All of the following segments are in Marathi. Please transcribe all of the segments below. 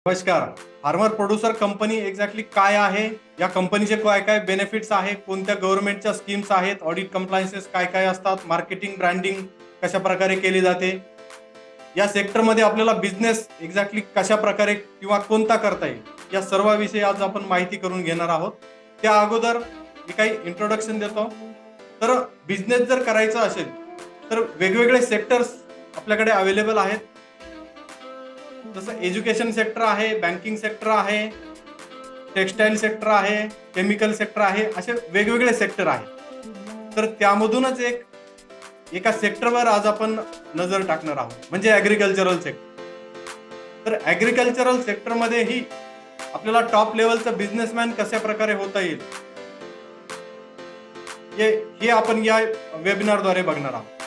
नमस्कार. फार्मर प्रोड्युसर कंपनी एक्झॅक्टली काय आहे, या कंपनीचे काय काय बेनिफिट्स आहे, कोणत्या गव्हर्नमेंटच्या स्कीम्स आहेत, ऑडिट कंप्लायन्सेस काय काय असतात, मार्केटिंग ब्रँडिंग कशा प्रकारे केली जाते, या सेक्टरमध्ये आपल्याला बिझनेस एक्झॅक्टली कशा प्रकारे किंवा कोणता करता येईल, या सर्वांविषयी आज आपण माहिती करून घेणार आहोत. त्या अगोदर मी काही इंट्रोडक्शन देतो. तर बिझनेस जर करायचा असेल तर वेगवेगळे सेक्टर्स आपल्याकडे अवेलेबल आहेत. जसं एज्युकेशन सेक्टर आहे, बँकिंग सेक्टर आहे, टेक्सटाईल सेक्टर आहे, केमिकल सेक्टर आहे, असे वेगवेगळे सेक्टर आहेत. तर त्यामधूनच एका सेक्टरवर आज आपण नजर टाकणार आहोत, म्हणजे ॲग्रिकल्चरल सेक्टर. तर ॲग्रिकल्चरल सेक्टरमध्येही आपल्याला टॉप लेवलचा बिझनेसमॅन कशा प्रकारे होता येईल, हे आपण या वेबिनारद्वारे बघणार आहोत.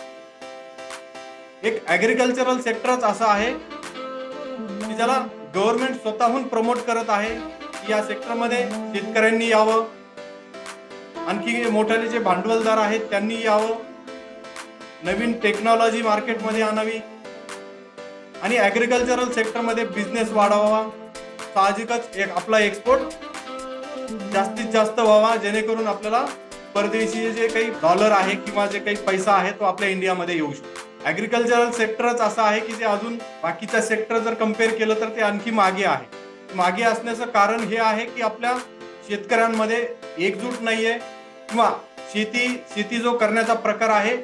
एक ॲग्रिकल्चरल सेक्टरच असं आहे की ज्याला गव्हर्नमेंट स्वतःहून प्रमोट करत आहे की या सेक्टरमध्ये शेतकऱ्यांनी यावं, आणखी मोठाले जे भांडवलदार आहेत त्यांनी यावं, नवीन टेक्नॉलॉजी मार्केटमध्ये आणावी आणि ॲग्रिकल्चरल सेक्टरमध्ये बिझनेस वाढवावा. साहजिकच आपला एक्सपोर्ट जास्तीत जास्त व्हावा, जेणेकरून आपल्याला परदेशी जे काही डॉलर आहे किंवा जे काही पैसा आहे तो आपल्या इंडियामध्ये येऊ शकतो. ॲग्रिकल्चरल सेक्टरच असं आहे की जे अजून बाकीच्या सेक्टर जर कम्पेअर केलं तर ते आणखी मागे आहे. मागे असण्याचं कारण हे आहे की आपल्या शेतकऱ्यांमध्ये एकजूट नाहीये किंवा शेती जो करण्याचा प्रकार आहे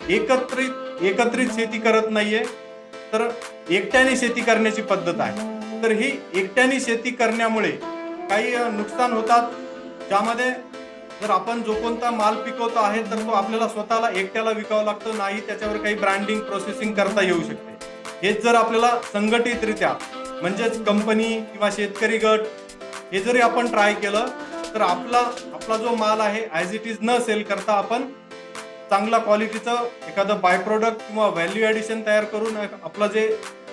एकत्रित शेती करत नाहीये, तर एकट्याने शेती करण्याची पद्धत आहे. तर ही एकट्याने शेती करण्यामुळे काही नुकसान होतात, ज्यामध्ये जर आपण जो कोणता माल पिकवतो आहे तर तो आपल्याला स्वतःला एकट्याला विकावा लागतो, नाही त्याच्यावर काही ब्रँडिंग प्रोसेसिंग करता येऊ शकते. हेच जर आपल्याला संघटितरित्या म्हणजेच कंपनी किंवा शेतकरी गट हे जरी आपण ट्राय केलं तर आपला जो माल आहे ॲज इट इज न सेल करता आपण चांगला क्वालिटीचं एखादं बाय प्रोडक्ट किंवा व्हॅल्यू ॲडिशन तयार करून आपलं जे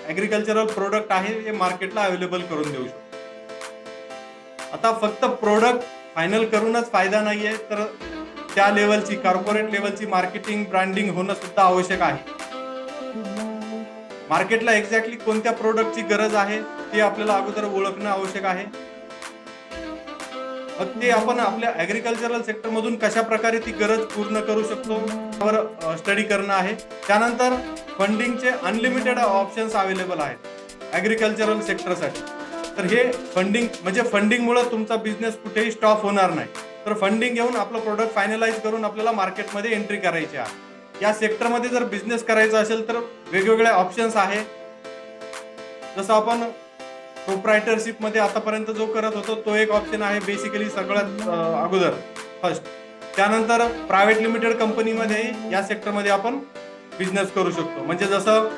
ॲग्रिकल्चरल प्रोडक्ट आहे ते मार्केटला अवेलेबल करून देऊ शकतो. आता फक्त प्रोडक्ट फायनल करूनच फायदा नाहीये, तर त्या लेवलची कॉर्पोरेट लेवलची मार्केटिंग ब्रँडिंग होणं सुद्धा आवश्यक आहे. मार्केटला एक्झॅक्टली कोणत्या प्रोडक्टची गरज आहे ते आपल्याला अगोदर ओळखणं आवश्यक आहे. मग ते आपण आपल्या ॲग्रिकल्चरल सेक्टर मधून कशा प्रकारे ती गरज पूर्ण करू शकतो यावर स्टडी करणं आहे. त्यानंतर फंडिंगचे अनलिमिटेड ऑप्शन्स अवेलेबल आहेत ॲग्रिकल्चरल सेक्टरसाठी. तर हे फंडिंगमुळे तुमचा बिझनेस कुठेही स्टॉप होणार नाही. तर फंडिंग घेऊन आपलं प्रोडक्ट फायनलाइज करून आपल्याला मार्केटमध्ये एंट्री करायची आहे. या सेक्टरमध्ये जर बिझनेस करायचा असेल तर वेगवेगळे ऑप्शन्स आहेत. जसं आपण प्रोप्रायटरशिप मध्ये आतापर्यंत जो करत होतो तो एक ऑप्शन आहे बेसिकली सगळ्यात अगोदर फर्स्ट. त्यानंतर प्रायव्हेट लिमिटेड कंपनीमध्ये या सेक्टरमध्ये आपण बिझनेस करू शकतो. म्हणजे जसं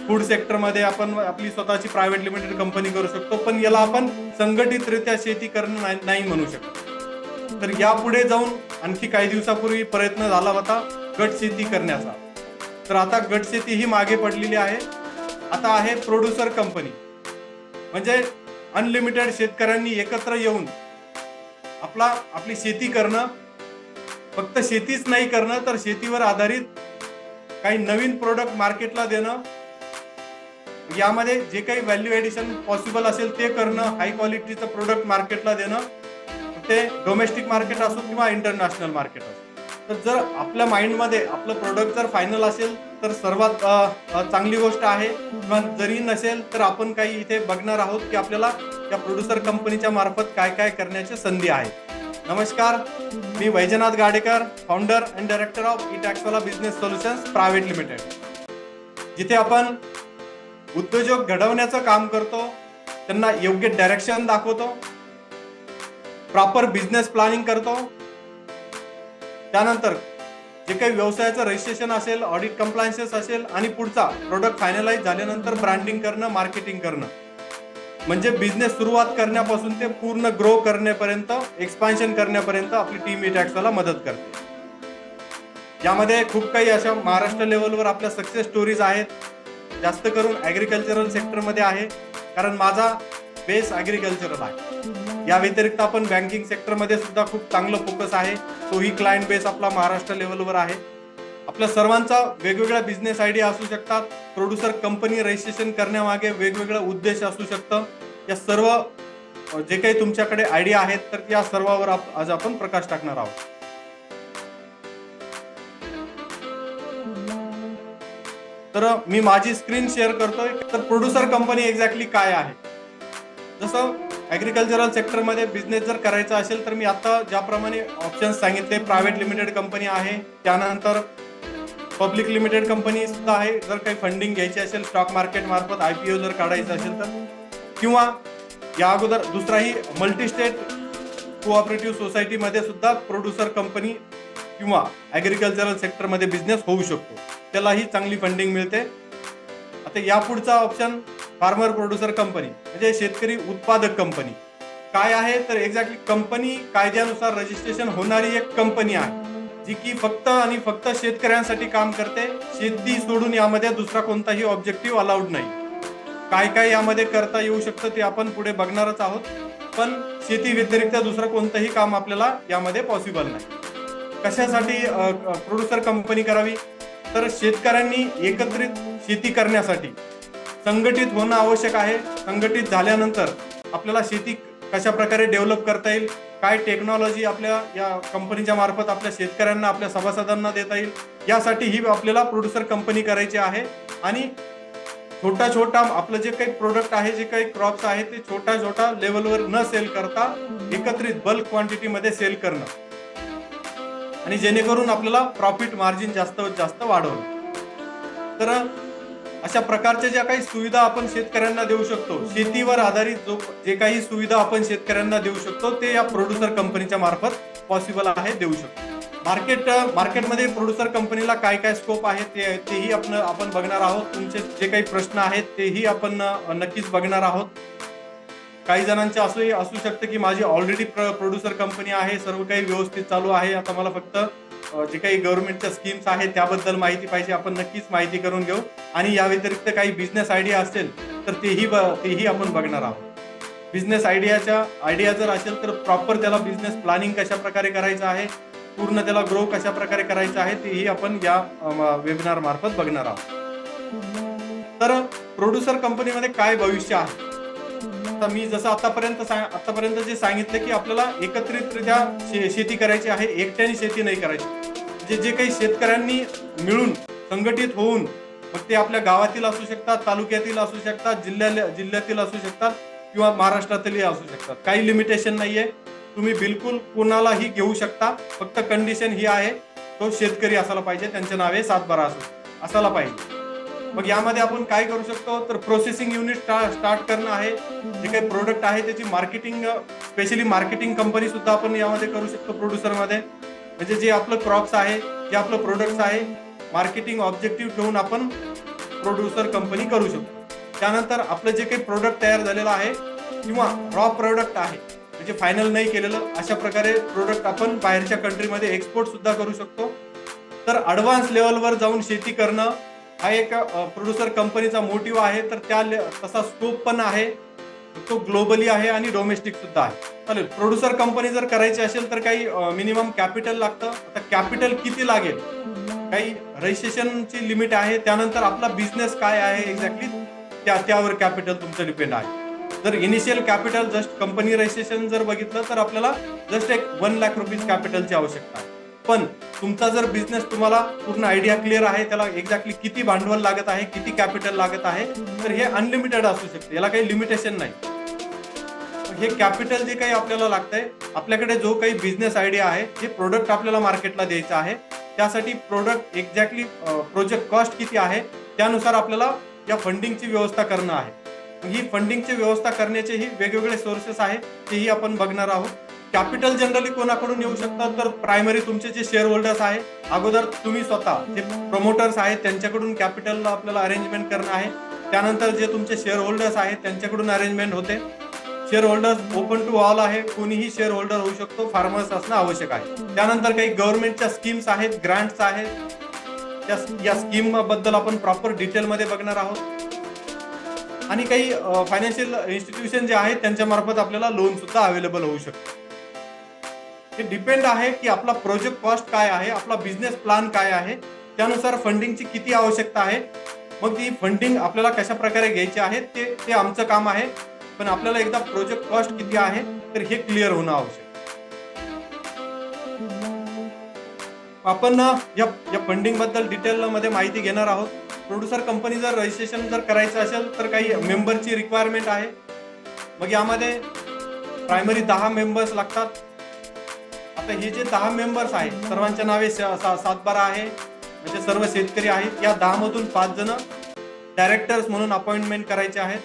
फूड सेक्टरमध्ये आपण आपली स्वतःची प्रायव्हेट लिमिटेड कंपनी करू शकतो, पण याला आपण संघटितरित्या शेती करणं नाही म्हणू शकतो. तर यापुढे जाऊन आणखी काही दिवसापूर्वी प्रयत्न झाला होता गट शेती करण्याचा, तर आता गट शेती ही मागे पडलेली आहे. आता आहे प्रोड्युसर कंपनी, म्हणजे अनलिमिटेड शेतकऱ्यांनी एकत्र येऊन आपली शेती करणं, फक्त शेतीच नाही करणं तर शेतीवर आधारित काही नवीन प्रोडक्ट मार्केटला देणं, यामध्ये जे काही व्हॅल्यू ॲडिशन पॉसिबल असेल ते करणं, हाय क्वालिटीचं प्रोडक्ट मार्केटला देणं, ते डोमेस्टिक मार्केट असो किंवा इंटरनॅशनल मार्केट असो. तर जर आपल्या माइंडमध्ये आपलं प्रोडक्ट जर फायनल असेल तर सर्वात चांगली गोष्ट आहे. किंवा जरी नसेल तर आपण काही इथे बघणार आहोत की आपल्याला या प्रोड्युसर कंपनीच्या मार्फत काय काय करण्याची संधी आहे. नमस्कार, मी Vaijnath Gadekar, founder and director of eTaxwala business solutions private limited, जिथे आपण उद्योजक घडवण्याचं काम करतो, त्यांना योग्य डायरेक्शन दाखवतो, प्रॉपर बिझनेस प्लॅनिंग करतो. त्यानंतर जे काही व्यवसायाचं रजिस्ट्रेशन असेल, ऑडिट कंप्लायन्सेस असेल आणि पुढचा प्रोडक्ट फायनलाइज झाल्यानंतर ब्रँडिंग करणं, मार्केटिंग करणं, म्हणजे बिझनेस सुरुवात करण्यापासून ते पूर्ण ग्रो करण्यापर्यंत, एक्सपान्शन करण्यापर्यंत आपली टीम इटॅक्सला मदत करते. यामध्ये खूप काही अशा महाराष्ट्र लेवलवर आपल्या सक्सेस स्टोरीज आहेत. जास्त करून ॲग्रिकल्चरल सेक्टरमध्ये आहे, कारण माझा बेस ॲग्रिकल्चरल आहे. या व्यतिरिक्त आपण बँकिंग सेक्टरमध्ये सुद्धा खूप चांगलं फोकस आहे. तोही क्लायंट बेस आपला महाराष्ट्र लेवलवर आहे. आपल्या सर्वांचा वेगवेगळ्या बिझनेस आयडिया असू शकतात. प्रोड्युसर कंपनी रजिस्ट्रेशन करण्यामागे वेगवेगळं उद्देश असू शकतं. या सर्व जे काही तुमच्याकडे आयडिया आहेत तर या सर्वावर आज आपण प्रकाश टाकणार आहोत. तर मी माझी स्क्रीन शेअर करतोय. तर प्रोड्युसर कंपनी एक्झॅक्टली काय आहे. जसं ॲग्रिकल्चरल सेक्टरमध्ये बिझनेस जर करायचा असेल तर मी आता ज्याप्रमाणे ऑप्शन्स सांगितले, प्रायव्हेट लिमिटेड कंपनी आहे, त्यानंतर पब्लिक लिमिटेड कंपनी सुद्धा आहे. जर काही फंडिंग घ्यायची असेल स्टॉक मार्केट मार्फत, IPO जर काढायचं असेल तर, किंवा या अगोदर दुसराही मल्टी स्टेट कोऑपरेटिव्ह सोसायटीमध्ये सुद्धा प्रोड्युसर कंपनी किंवा ॲग्रिकल्चरल सेक्टरमध्ये बिझनेस होऊ शकतो. त्यालाही चांगली फंडिंग मिळते. आता यापुढचा ऑप्शन फार्मर प्रोड्युसर कंपनी म्हणजे शेतकरी उत्पादक कंपनी काय आहे. तर एक्झॅक्टली कंपनी कायद्यानुसार रजिस्ट्रेशन होणारी एक कंपनी आहे जी की फक्त आणि फक्त शेतकऱ्यांसाठी काम करते. शेती सोडून यामध्ये दुसरा कोणताही ऑब्जेक्टिव्ह अलाउड नाही. काय काय यामध्ये करता येऊ शकतं ते आपण पुढे बघणारच आहोत, पण शेती व्यतिरिक्त दुसरं कोणतंही काम आपल्याला यामध्ये पॉसिबल नाही. कशासाठी प्रोड्युसर कंपनी करावी. तर शेतकऱ्यांनी एकत्रित शेती करण्यासाठी संघटित होणं आवश्यक आहे. संघटित झाल्यानंतर आपल्याला शेती कशा प्रकारे डेव्हलप करता येईल, काय टेक्नॉलॉजी आपल्या या कंपनीच्या मार्फत आपल्या शेतकऱ्यांना, आपल्या सभासदांना देता येईल, यासाठी ही आपल्याला प्रोड्युसर कंपनी करायची आहे. आणि छोटा छोटा आपलं जे काही प्रोडक्ट आहे, जे काही क्रॉप्स आहे ते छोटा छोटा लेवलवर न सेल करता एकत्रित बल्क क्वांटिटीमध्ये सेल करणं, आणि जेणेकरून आपल्याला प्रॉफिट मार्जिन जास्त वाढवणं. तर अशा प्रकारच्या ज्या काही सुविधा आपण शेतकऱ्यांना देऊ शकतो, शेतीवर आधारित जे काही सुविधा आपण शेतकऱ्यांना देऊ शकतो ते या प्रोड्युसर कंपनीच्या मार्फत पॉसिबल आहे, देऊ शकतो. मार्केटमध्ये प्रोड्युसर कंपनीला काय काय स्कोप आहे तेही आपण बघणार आहोत. तुमचे जे काही प्रश्न आहेत तेही आपण नक्कीच बघणार आहोत. काही जणांचे असंही असू शकतं की माझी ऑलरेडी प्रोड्युसर कंपनी आहे, सर्व काही व्यवस्थित चालू आहे, आता मला फक्त जे काही गव्हर्नमेंटच्या स्कीम्स आहेत त्याबद्दल माहिती पाहिजे. आपण नक्कीच माहिती करून घेऊ. आणि या व्यतिरिक्त काही बिझनेस आयडिया असेल तर तेही आपण बघणार आहोत. बिझनेस आयडिया जर असेल तर प्रॉपर त्याला बिझनेस प्लॅनिंग कशा प्रकारे करायचं आहे, पूर्ण त्याला ग्रो कशा प्रकारे करायचं आहे तेही आपण या वेबिनार मार्फत बघणार आहोत. तर प्रोड्युसर कंपनीमध्ये काय भविष्य आहे. आता मी जसं आतापर्यंत जे सांगितलं की आपल्याला एकत्रितरित्या शेती करायची आहे, एकट्याने शेती नाही करायची. जे काही शेतकऱ्यांनी मिळून संघटित होऊन, मग ते आपल्या गावातील असू शकतात, तालुक्यातील असू शकतात, जिल्ह्यातील असू शकतात किंवा महाराष्ट्रातीलही असू शकतात. काही लिमिटेशन नाहीये. तुम्ही बिलकुल कोणालाही घेऊ शकता. फक्त कंडिशन ही आहे, तो शेतकरी असायला पाहिजे, त्यांच्या नावे सातबारा असायला पाहिजे. मग यामध्ये आपण काय करू शकतो तर प्रोसेसिंग युनिट स्टार्ट करणं आहे. जे काही प्रोडक्ट आहे त्याची मार्केटिंग, स्पेशली मार्केटिंग कंपनी सुद्धा आपण यामध्ये करू शकतो. प्रोड्युसरमध्ये म्हणजे जे आपलं क्रॉप्स आहे, जे आपलं प्रोडक्ट्स आहे, मार्केटिंग ऑब्जेक्टिव्ह ठेवून आपण प्रोड्युसर कंपनी करू शकतो. त्यानंतर आपलं जे काही प्रोडक्ट तयार झालेलं आहे किंवा रॉ प्रोडक्ट आहे म्हणजे फायनल नाही केलेलं, अशा प्रकारे प्रोडक्ट आपण बाहेरच्या कंट्रीमध्ये एक्सपोर्ट सुद्धा करू शकतो. तर ॲडव्हान्स लेवलवर जाऊन शेती करणं हा एक प्रोड्युसर कंपनीचा मोटिव्ह आहे. तर तसा स्कोप पण आहे, तो ग्लोबली आहे आणि डोमेस्टिक सुद्धा आहे. चालेल. प्रोड्युसर कंपनी जर करायची असेल तर काही मिनिमम कॅपिटल लागतं. आता कॅपिटल किती लागेल, काही रजिस्ट्रेशनची लिमिट आहे. त्यानंतर आपला बिझनेस काय आहे एक्झॅक्टली त्यावर कॅपिटल तुमचं डिपेंड आहे. जर initial capital just company registration जर बघितलं तर आपल्याला जस्ट एक 1 लाख रुपीज कॅपिटलची आवश्यकता आहे. पण तुमचा जर बिझनेस, तुम्हाला पूर्ण आयडिया क्लिअर आहे, त्याला एक्झॅक्टली किती भांडवल लागत आहे, किती कॅपिटल लागत आहे, तर हे अनलिमिटेड असू शकते. याला काही लिमिटेशन नाही. हे कॅपिटल जे काही आपल्याला लागतंय, आपल्याकडे जो काही बिझनेस आयडिया आहे, जे प्रोडक्ट आपल्याला मार्केटला द्यायचं आहे, त्यासाठी प्रोडक्ट एक्झॅक्टली प्रोजेक्ट कॉस्ट किती आहे त्यानुसार आपल्याला या फंडिंगची व्यवस्था करणं आहे. ही फंडिंगची व्यवस्था करण्याचेही वेगवेगळे सोर्सेस आहेत, तेही आपण बघणार आहोत. कॅपिटल जनरली कोणाकडून येऊ शकतात तर प्रायमरी तुमचे जे शेअर होल्डर्स आहे, अगोदर तुम्ही स्वतः जे प्रमोटर्स आहेत त्यांच्याकडून कॅपिटल आपल्याला अरेंजमेंट करणं आहे. त्यानंतर जे तुमचे शेअर होल्डर्स आहेत त्यांच्याकडून अरेंजमेंट होते. Share holders open to all आहे, कोणीही शेअर होल्डर होऊ शकतो, फार्मर्स असणं आवश्यक आहे. त्यानंतर काही गव्हर्नमेंटच्या स्कीम्स आहेत, ग्रांट्स आहेत, या स्कीम बद्दल आपण प्रॉपर डिटेलमध्ये बघणार आहोत. आणि काही फायनान्शियल इन्स्टिट्यूशन जे आहेत त्यांच्या मार्फत आपल्याला लोन सुद्धा अवेलेबल होऊ शकतं. हे डिपेंड आहे की आपला प्रोजेक्ट कॉस्ट काय आहे, आपला बिझनेस प्लॅन काय आहे, त्यानुसार फंडिंगची किती आवश्यकता आहे, मग ती फंडिंग आपल्याला कशा प्रकारे घ्यायची आहे ते आमचं काम आहे. पण आपल्याला एकदा प्रोजेक्ट कॉस्ट किती आहे तर हे क्लिअर होणं आवश्यक. आपण या या फंडिंग बद्दल डिटेल मध्ये माहिती घेणार आहोत. प्रोड्युसर कंपनी जर रजिस्ट्रेशन जर करायचं असेल तर काही मेंबरची रिक्वायरमेंट आहे. मग यामध्ये प्रायमरी 10 मेंबर्स लागतात. आता हे जे 10 मेंबर्स आहेत सर्वांच्या नावे सातबारा आहे, म्हणजे सर्व शेतकरी आहेत. या 10 मधून 5 जण डायरेक्टर्स म्हणून अपॉइंटमेंट करायचे आहेत.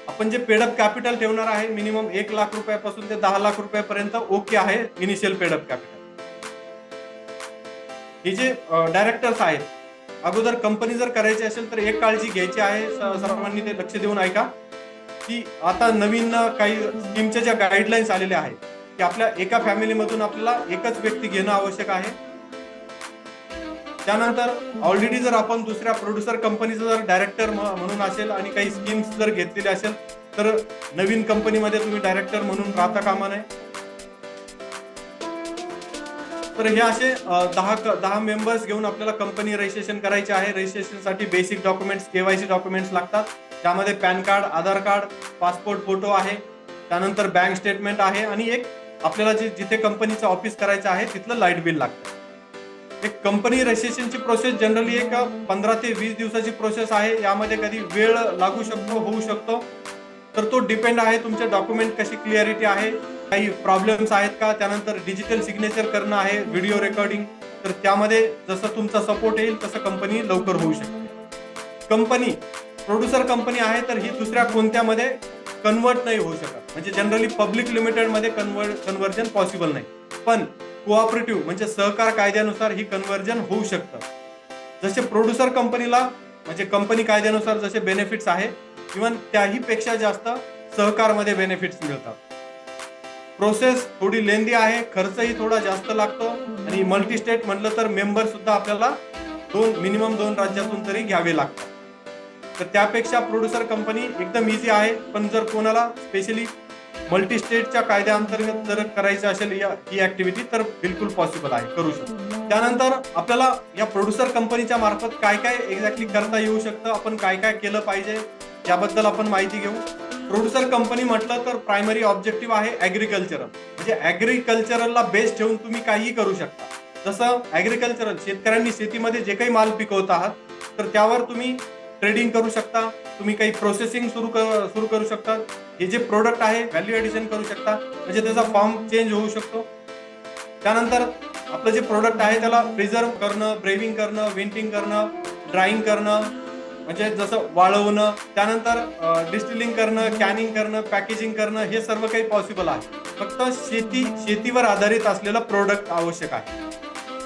आपण जे पेडअप कॅपिटल ठेवणार आहे मिनिमम 1 लाख रुपयापासून ते 10 लाख रुपयापर्यंत ओके आहे इनिशियल पेडअप कॅपिटल. हे जे डायरेक्टर्स आहेत, अगोदर कंपनी जर करायची असेल तर एक काळजी घ्यायची आहे, सर्वांनी ते लक्ष देऊन ऐका, की आता नवीन काही स्कीमच्या ज्या गाईडलाईन्स आलेल्या आहेत की आपल्या एका फॅमिलीमधून आपल्याला एकच व्यक्ती घेणं आवश्यक आहे. त्यानंतर ऑलरेडी जर आपण दुसऱ्या प्रोड्युसर कंपनीचा जर डायरेक्टर म्हणून असेल आणि काही स्कीम्स जर घेतलेले असेल तर नवीन कंपनीमध्ये तुम्ही डायरेक्टर म्हणून राहता कामा नये. तर हे असे 10 मेंबर्स घेऊन आपल्याला कंपनी रजिस्ट्रेशन करायचे आहे. रजिस्ट्रेशनसाठी बेसिक डॉक्युमेंट्स, KYC डॉक्युमेंट्स लागतात. त्यामध्ये पॅन कार्ड, आधार कार्ड, पासपोर्ट फोटो आहे, त्यानंतर बँक स्टेटमेंट आहे आणि एक आपल्याला जिथे कंपनीचं ऑफिस करायचं आहे तिथलं लाईट बिल लागतं. एक कंपनी रजिस्ट्रेशनची प्रोसेस जनरली एक 15 ते 20 दिवसाची प्रोसेस आहे. यामध्ये कधी वेळ लागू शकतो, होऊ शकतो, तर तो डिपेंड आहे तुमचे डॉक्युमेंट कशी क्लिअरिटी आहे, काही प्रॉब्लेम्स आहेत का. त्यानंतर डिजिटल सिग्नेचर करणं आहे, व्हिडिओ रेकॉर्डिंग, तर त्यामध्ये जसं तुमचा सपोर्ट येईल तसं कंपनी लवकर होऊ शकते. कंपनी प्रोड्युसर कंपनी आहे तर ही दुसऱ्या कोणत्यामध्ये कन्वर्ट नाही होऊ शकत, म्हणजे जनरली पब्लिक लिमिटेड मध्ये कन्वर्जन पॉसिबल नाही. पण कोऑपरेटिव्ह म्हणजे सहकार कायद्यानुसार ही कन्वर्जन होऊ शकतं. जसे प्रोड्युसर कंपनीला म्हणजे कंपनी कायद्यानुसार जसे बेनिफिट्स आहे, इव्हन त्याही पेक्षा जास्त सहकारमध्ये बेनिफिट्स मिळतात. प्रोसेस थोडी लेंदी आहे, खर्चही थोडा जास्त लागतो आणि मल्टी स्टेट म्हटलं तर मेंबर सुद्धा आपल्याला मिनिमम 2 राज्यातून तरी घ्यावे लागतात. तर त्यापेक्षा प्रोड्युसर कंपनी एकदम इझी आहे. पण जर कोणाला स्पेशली मल्टी स्टेटच्या कायद्याअंतर्गत जर करायचं असेल ही ऍक्टिव्हिटी तर बिलकुल पॉसिबल आहे, करू शकतो. त्यानंतर आपल्याला या प्रोड्युसर कंपनीच्या मार्फत काय काय एक्झॅक्टली करता येऊ शकतं, आपण काय काय केलं पाहिजे याबद्दल आपण माहिती घेऊ. प्रोड्युसर कंपनी म्हटलं तर प्रायमरी ऑब्जेक्टिव्ह आहे ऍग्रिकल्चरल, म्हणजे ऍग्रिकल्चरलला बेस ठेवून तुम्ही काहीही करू शकता. जसं ऍग्रिकल्चरल शेतकऱ्यांनी शेतीमध्ये जे काही माल पिकवत आहात तर त्यावर तुम्ही ट्रेडिंग करू शकता, तुम्ही काही प्रोसेसिंग सुरू करू शकता. हे जे प्रोडक्ट आहे व्हॅल्यू ऍडिशन करू शकता, म्हणजे त्याचा फॉर्म चेंज होऊ शकतो. त्यानंतर आपलं जे प्रोडक्ट आहे त्याला प्रिझर्व करणं, ब्रेविंग करणं, वेंटिंग करणं, ड्राईंग करणं, म्हणजे जसं वाळवणं, त्यानंतर डिस्टिलिंग करणं, कॅनिंग करणं, पॅकेजिंग करणं, हे सर्व काही पॉसिबल आहे. फक्त शेतीवर आधारित असलेलं प्रोडक्ट आवश्यक आहे.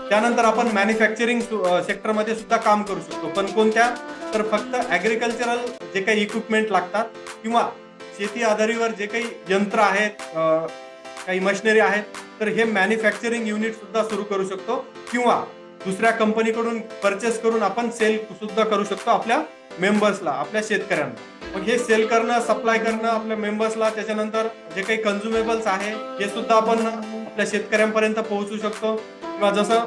त्यानंतर आपण मॅन्युफॅक्चरिंग सेक्टरमध्ये सुद्धा काम करू शकतो. पण कोणत्या, तर फक्त ऍग्रिकल्चरल जे काही इक्विपमेंट लागतात किंवा शेती आधारीवर जे काही यंत्र आहेत, काही मशिनरी आहेत, तर हे मॅन्युफॅक्चरिंग युनिट सुद्धा सुरू करू शकतो किंवा दुसऱ्या कंपनीकडून परचेस करून आपण सेल सुद्धा करू शकतो आपल्या मेंबर्सला, आपल्या शेतकऱ्यांना. मग हे सेल करणं, सप्लाय करणं आपल्या मेंबर्सला, त्याच्यानंतर जे काही कन्झ्युमेबल्स आहे हे सुद्धा आपण आपल्या शेतकऱ्यांपर्यंत पोहोचू शकतो. किंवा जसं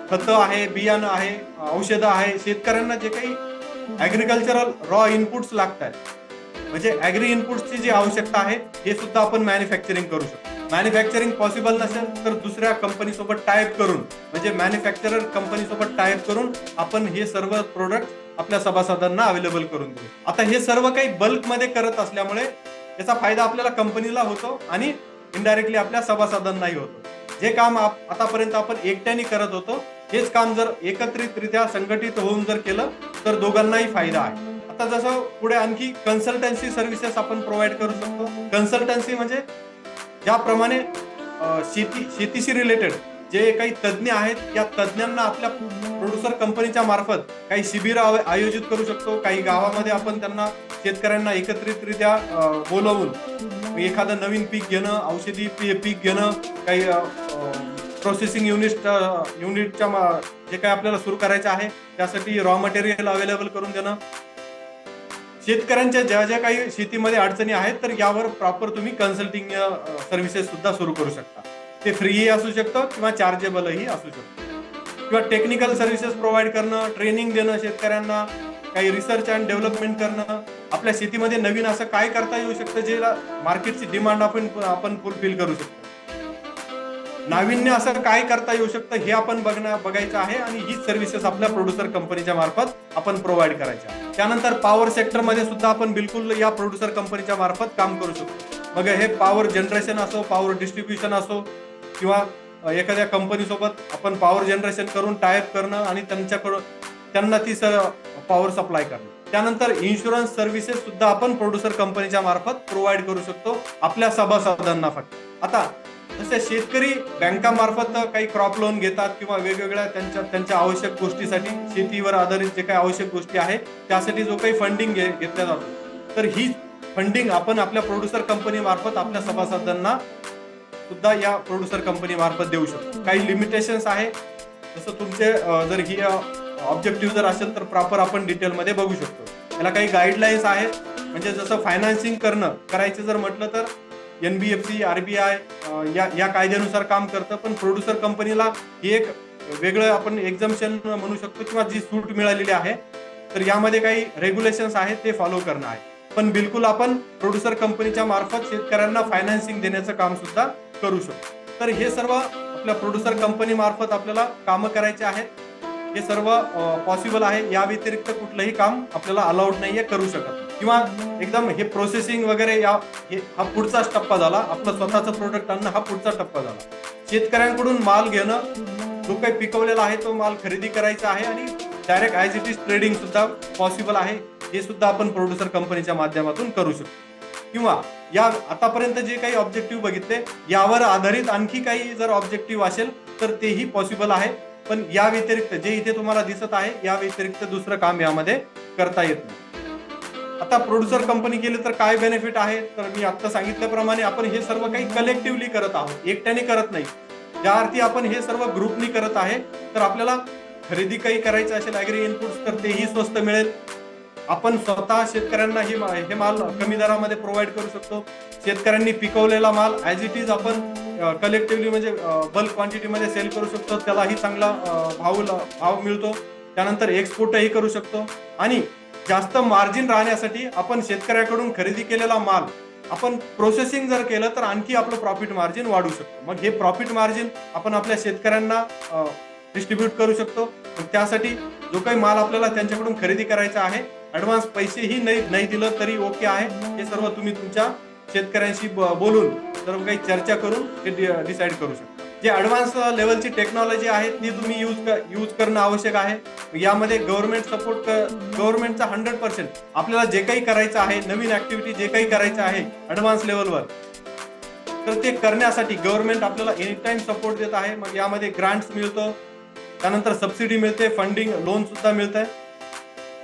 खतं आहे, बियाणं आहे, औषधं आहे, शेतकऱ्यांना जे काही ऍग्रिकल्चरल रॉ इनपुट्स लागतात, म्हणजे ऍग्री इनपुट्सची जी आवश्यकता आहे हे सुद्धा आपण मॅन्युफॅक्चरिंग करू शकतो. मॅन्युफॅक्चरिंग पॉसिबल नसेल तर दुसऱ्या कंपनीसोबत टायअप करून, म्हणजे मॅन्युफॅक्चरर कंपनीसोबत टायअप करून आपण हे सर्व प्रोडक्ट आपल्या सभासदांना अवेलेबल करून देऊ. आता हे सर्व काही बल्कमध्ये करत असल्यामुळे याचा फायदा आपल्याला कंपनीला होतो आणि इनडायरेक्टली आपल्या सभासदांनाही होतो. जे काम आतापर्यंत आपण एकट्याने करत होतो हेच काम जर एकत्रितरित्या संघटित होऊन जर केलं तर दोघांनाही फायदा आहे. आता जसं पुढे आणखी कन्सल्टन्सी सर्व्हिसेस आपण प्रोव्हाइड करू शकतो. कन्सल्टन्सी म्हणजे ज्याप्रमाणे शेतीशी रिलेटेड जे काही तज्ज्ञ आहेत या तज्ज्ञांना आपल्या प्रोड्युसर कंपनीच्या मार्फत काही शिबिर आयोजित करू शकतो. काही गावामध्ये आपण त्यांना शेतकऱ्यांना एकत्रितरित्या बोलवून एखादं नवीन पीक घेणं, औषधी पीक घेणं, काही प्रोसेसिंग युनिटच्या जे काही आपल्याला सुरू करायचं आहे त्यासाठी रॉ मटेरियल अवेलेबल करून देणं. शेतकऱ्यांच्या ज्या काही शेतीमध्ये अडचणी आहेत तर यावर प्रॉपर तुम्ही कन्सल्टिंग सर्व्हिसेस सुद्धा सुरू करू शकता. ते फ्रीही असू शकतं किंवा चार्जेबलही असू शकतं. किंवा टेक्निकल सर्व्हिसेस प्रोव्हाइड करणं, ट्रेनिंग देणं शेतकऱ्यांना, काही रिसर्च अँड डेव्हलपमेंट करणं, आपल्या शेतीमध्ये नवीन असं काय करता येऊ शकतं जे मार्केटची डिमांड आपण फुलफिल करू शकतो. नाविन्य असं काय करता येऊ शकतं हे आपण बघायचं आहे आणि हीच सर्व्हिसेस आपल्या प्रोड्युसर कंपनीच्या मार्फत आपण प्रोव्हाइड करायच्या. त्यानंतर पॉवर सेक्टरमध्ये सुद्धा आपण बिलकुल या प्रोड्युसर कंपनीच्या मार्फत काम करू शकतो. मग हे पॉवर जनरेशन असो, पॉवर डिस्ट्रीब्युशन असो किंवा एखाद्या कंपनी सोबत आपण पॉवर जनरेशन करून टायअप करणं आणि त्यांना ती पॉवर सप्लाय करणं. त्यानंतर इन्शुरन्स सर्व्हिसेस सुद्धा आपण प्रोड्युसर कंपनीच्या मार्फत प्रोव्हाइड करू शकतो आपल्या सभासदांना. फक्त आता जसे शेतकरी बँकामार्फत काही क्रॉप लोन घेतात किंवा वेगवेगळ्या त्यांच्या आवश्यक गोष्टीसाठी, शेतीवर आधारित जे काही आवश्यक गोष्टी आहेत त्यासाठी जो काही फंडिंग घेतला जातो, तर ही फंडिंग आपण आपल्या प्रोड्युसर कंपनी मार्फत आपल्या सभासदांना सुद्धा या प्रोड्युसर कंपनी मार्फत देऊ शकतो. काही लिमिटेशन्स आहे, जसं तुमचे जर ही ऑब्जेक्टिव्ह जर असेल तर प्रॉपर आपण डिटेलमध्ये बघू शकतो. याला काही गाईडलाईन्स आहेत, म्हणजे जसं फायनान्सिंग करायचं जर म्हटलं तर NBFC, RBI या कायद्यानुसार काम करतं, पण प्रोड्युसर कंपनीला ही एक वेगळं आपण एक्झम्पशन म्हणू शकतो किंवा जी सूट मिळालेली आहे, तर यामध्ये काही रेग्युलेशन्स आहेत ते फॉलो करणं आहे. पण बिलकुल आपण प्रोड्युसर कंपनीच्या मार्फत शेतकऱ्यांना फायनान्सिंग देण्याचं काम सुद्धा करू शकतो. तर हे सर्व आपल्या प्रोड्युसर कंपनी मार्फत आपल्याला कामं करायचे आहेत. हे सर्व पॉसिबल आहे. या व्यतिरिक्त कुठलंही काम आपल्याला अलाउड नाहीये, करू शकत किंवा एकदम हे प्रोसेसिंग वगैरे हा पुढचाच टप्पा झाला. आपलं स्वतःचं प्रोडक्ट आणणं हा पुढचा टप्पा झाला. शेतकऱ्यांकडून माल घेणं, जो काही पिकवलेला आहे तो माल खरेदी करायचा आहे आणि direct as it is trading सुद्धा पॉसिबल आहे. हे सुद्धा आपण प्रोड्युसर कंपनीच्या माध्यमातून करू शकतो. किंवा या आतापर्यंत जे काही ऑब्जेक्टिव्ह बघितले यावर आधारित आणखी काही जर ऑब्जेक्टिव्ह असेल तर तेही पॉसिबल आहे. पण या व्यतिरिक्त जे इथे तुम्हाला दिसत आहे या व्यतिरिक्त दुसरं काम यामध्ये करता येत नाही. आता प्रोड्युसर कंपनी केली तर काय बेनिफिट आहे, तर मी आता सांगितल्याप्रमाणे आपण हे सर्व काही कलेक्टिव्हली करत आहोत, एकट्याने करत नाही. ज्या अर्थी आपण हे सर्व ग्रुपनी करत आहे, तर आपल्याला खरेदी काही करायचं असेल ॲग्री इनपुट्स तर तेही स्वस्त मिळेल. आपण स्वतः शेतकऱ्यांना हे माल कमी दरामध्ये प्रोव्हाइड करू शकतो. शेतकऱ्यांनी पिकवलेला माल ॲज इट इज आपण कलेक्टिव्हली म्हणजे बल्क क्वांटिटीमध्ये सेल करू शकतो, त्यालाही चांगला भाव मिळतो. त्यानंतर एक्सपोर्टही करू शकतो आणि जास्त मार्जिन राहण्यासाठी आपण शेतकऱ्याकडून खरेदी केलेला माल आपण प्रोसेसिंग जर केलं तर आणखी आपलं प्रॉफिट मार्जिन वाढू शकतो. मग हे प्रॉफिट मार्जिन आपण आपल्या शेतकऱ्यांना डिस्ट्रीब्यूट करू शकतो. त्यासाठी जो काही माल आपल्याला त्यांच्याकडून खरेदी करायचा आहे, ऍडव्हान्स पैसेही नाही दिलं तरी ओके आहे. हे सर्व तुम्ही तुमच्या शेतकऱ्यांशी बोलून सर्व काही चर्चा करून ते डिसाईड करू शकता. जे ऍडव्हान्स लेवलची टेक्नॉलॉजी आहे ती तुम्ही यूज करणं आवश्यक आहे. यामध्ये गव्हर्नमेंटचा 100% आपल्याला जे काही करायचं आहे, नवीन ऍक्टिव्हिटी जे काही करायचं आहे ऍडव्हान्स लेवलवर, तर ते करण्यासाठी गव्हर्नमेंट आपल्याला एनी टाइम सपोर्ट देत आहे. मग यामध्ये ग्रांट्स मिळतो, त्यानंतर सबसिडी मिळते, फंडिंग लोन सुद्धा मिळतंय.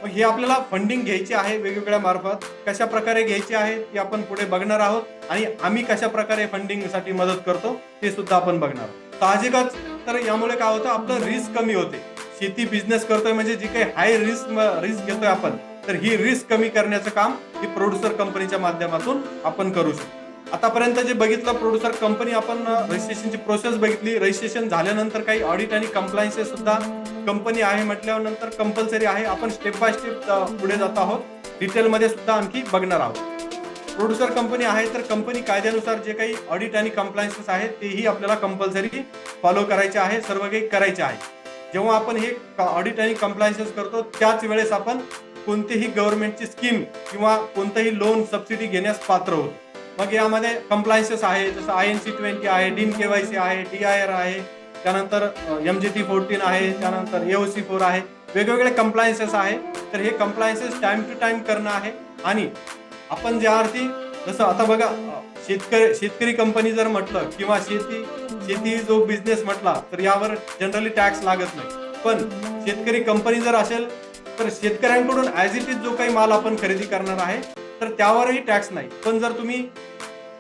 मग हे आपल्याला फंडिंग घ्यायची आहे वेगवेगळ्या मार्फत. कशा प्रकारे घ्यायची आहे ती आपण पुढे बघणार आहोत आणि आम्ही कशा प्रकारे फंडिंगसाठी मदत करतो ते सुद्धा आपण बघणार आहोत. साहजिकच तर यामुळे काय होतं, आपलं रिस्क कमी होते. शेती बिझनेस करतोय म्हणजे जी काही हाय रिस्क घेतोय आपण, तर ही रिस्क कमी करण्याचं काम ही प्रोड्युसर कंपनीच्या माध्यमातून आपण करू शकतो. आतापर्यंत जे बघितलं प्रोड्युसर कंपनी, आपण रजिस्ट्रेशनची प्रोसेस बघितली. रजिस्ट्रेशन झाल्यानंतर काही ऑडिट आणि कंप्लायन्सेस सुद्धा कंपनी आहे म्हटल्यानंतर कंपल्सरी आहे. आपण स्टेप बाय स्टेप पुढे जात आहोत, डिटेलमध्ये सुद्धा आणखी बघणार आहोत. प्रोड्युसर कंपनी आहे तर कंपनी कायद्यानुसार जे काही ऑडिट आणि कंप्लायन्सेस आहेत तेही आपल्याला कंपल्सरी फॉलो करायचे आहे, सर्व काही करायचे आहे. जेव्हा आपण हे ऑडिट आणि कंप्लायन्सेस करतो त्याच वेळेस आपण कोणतीही गव्हर्नमेंटची स्कीम किंवा कोणतंही लोन सबसिडी घेण्यास पात्र होतो. मग यामध्ये कंप्लायन्सेस आहे, जसं INC20 आहे, DIN KYC आहे, DIR आहे, त्यानंतर MGT 14 आहे, त्यानंतर AOC4 आहे, वेगवेगळे कंप्लायन्सेस आहे. तर हे कंप्लायन्सेस टाइम टू टाइम करणं आहे. आणि आपण ज्या अर्थी जसं आता बघा, शेतकरी कंपनी जर म्हटलं किंवा शेती जो बिझनेस म्हटला तर यावर जनरली टॅक्स लागत नाही. पण शेतकरी कंपनी जर असेल तर शेतकऱ्यांकडून ॲज इट इज जो काही माल आपण खरेदी करणार आहे तर त्यावरही टॅक्स नाही. पण जर तुम्ही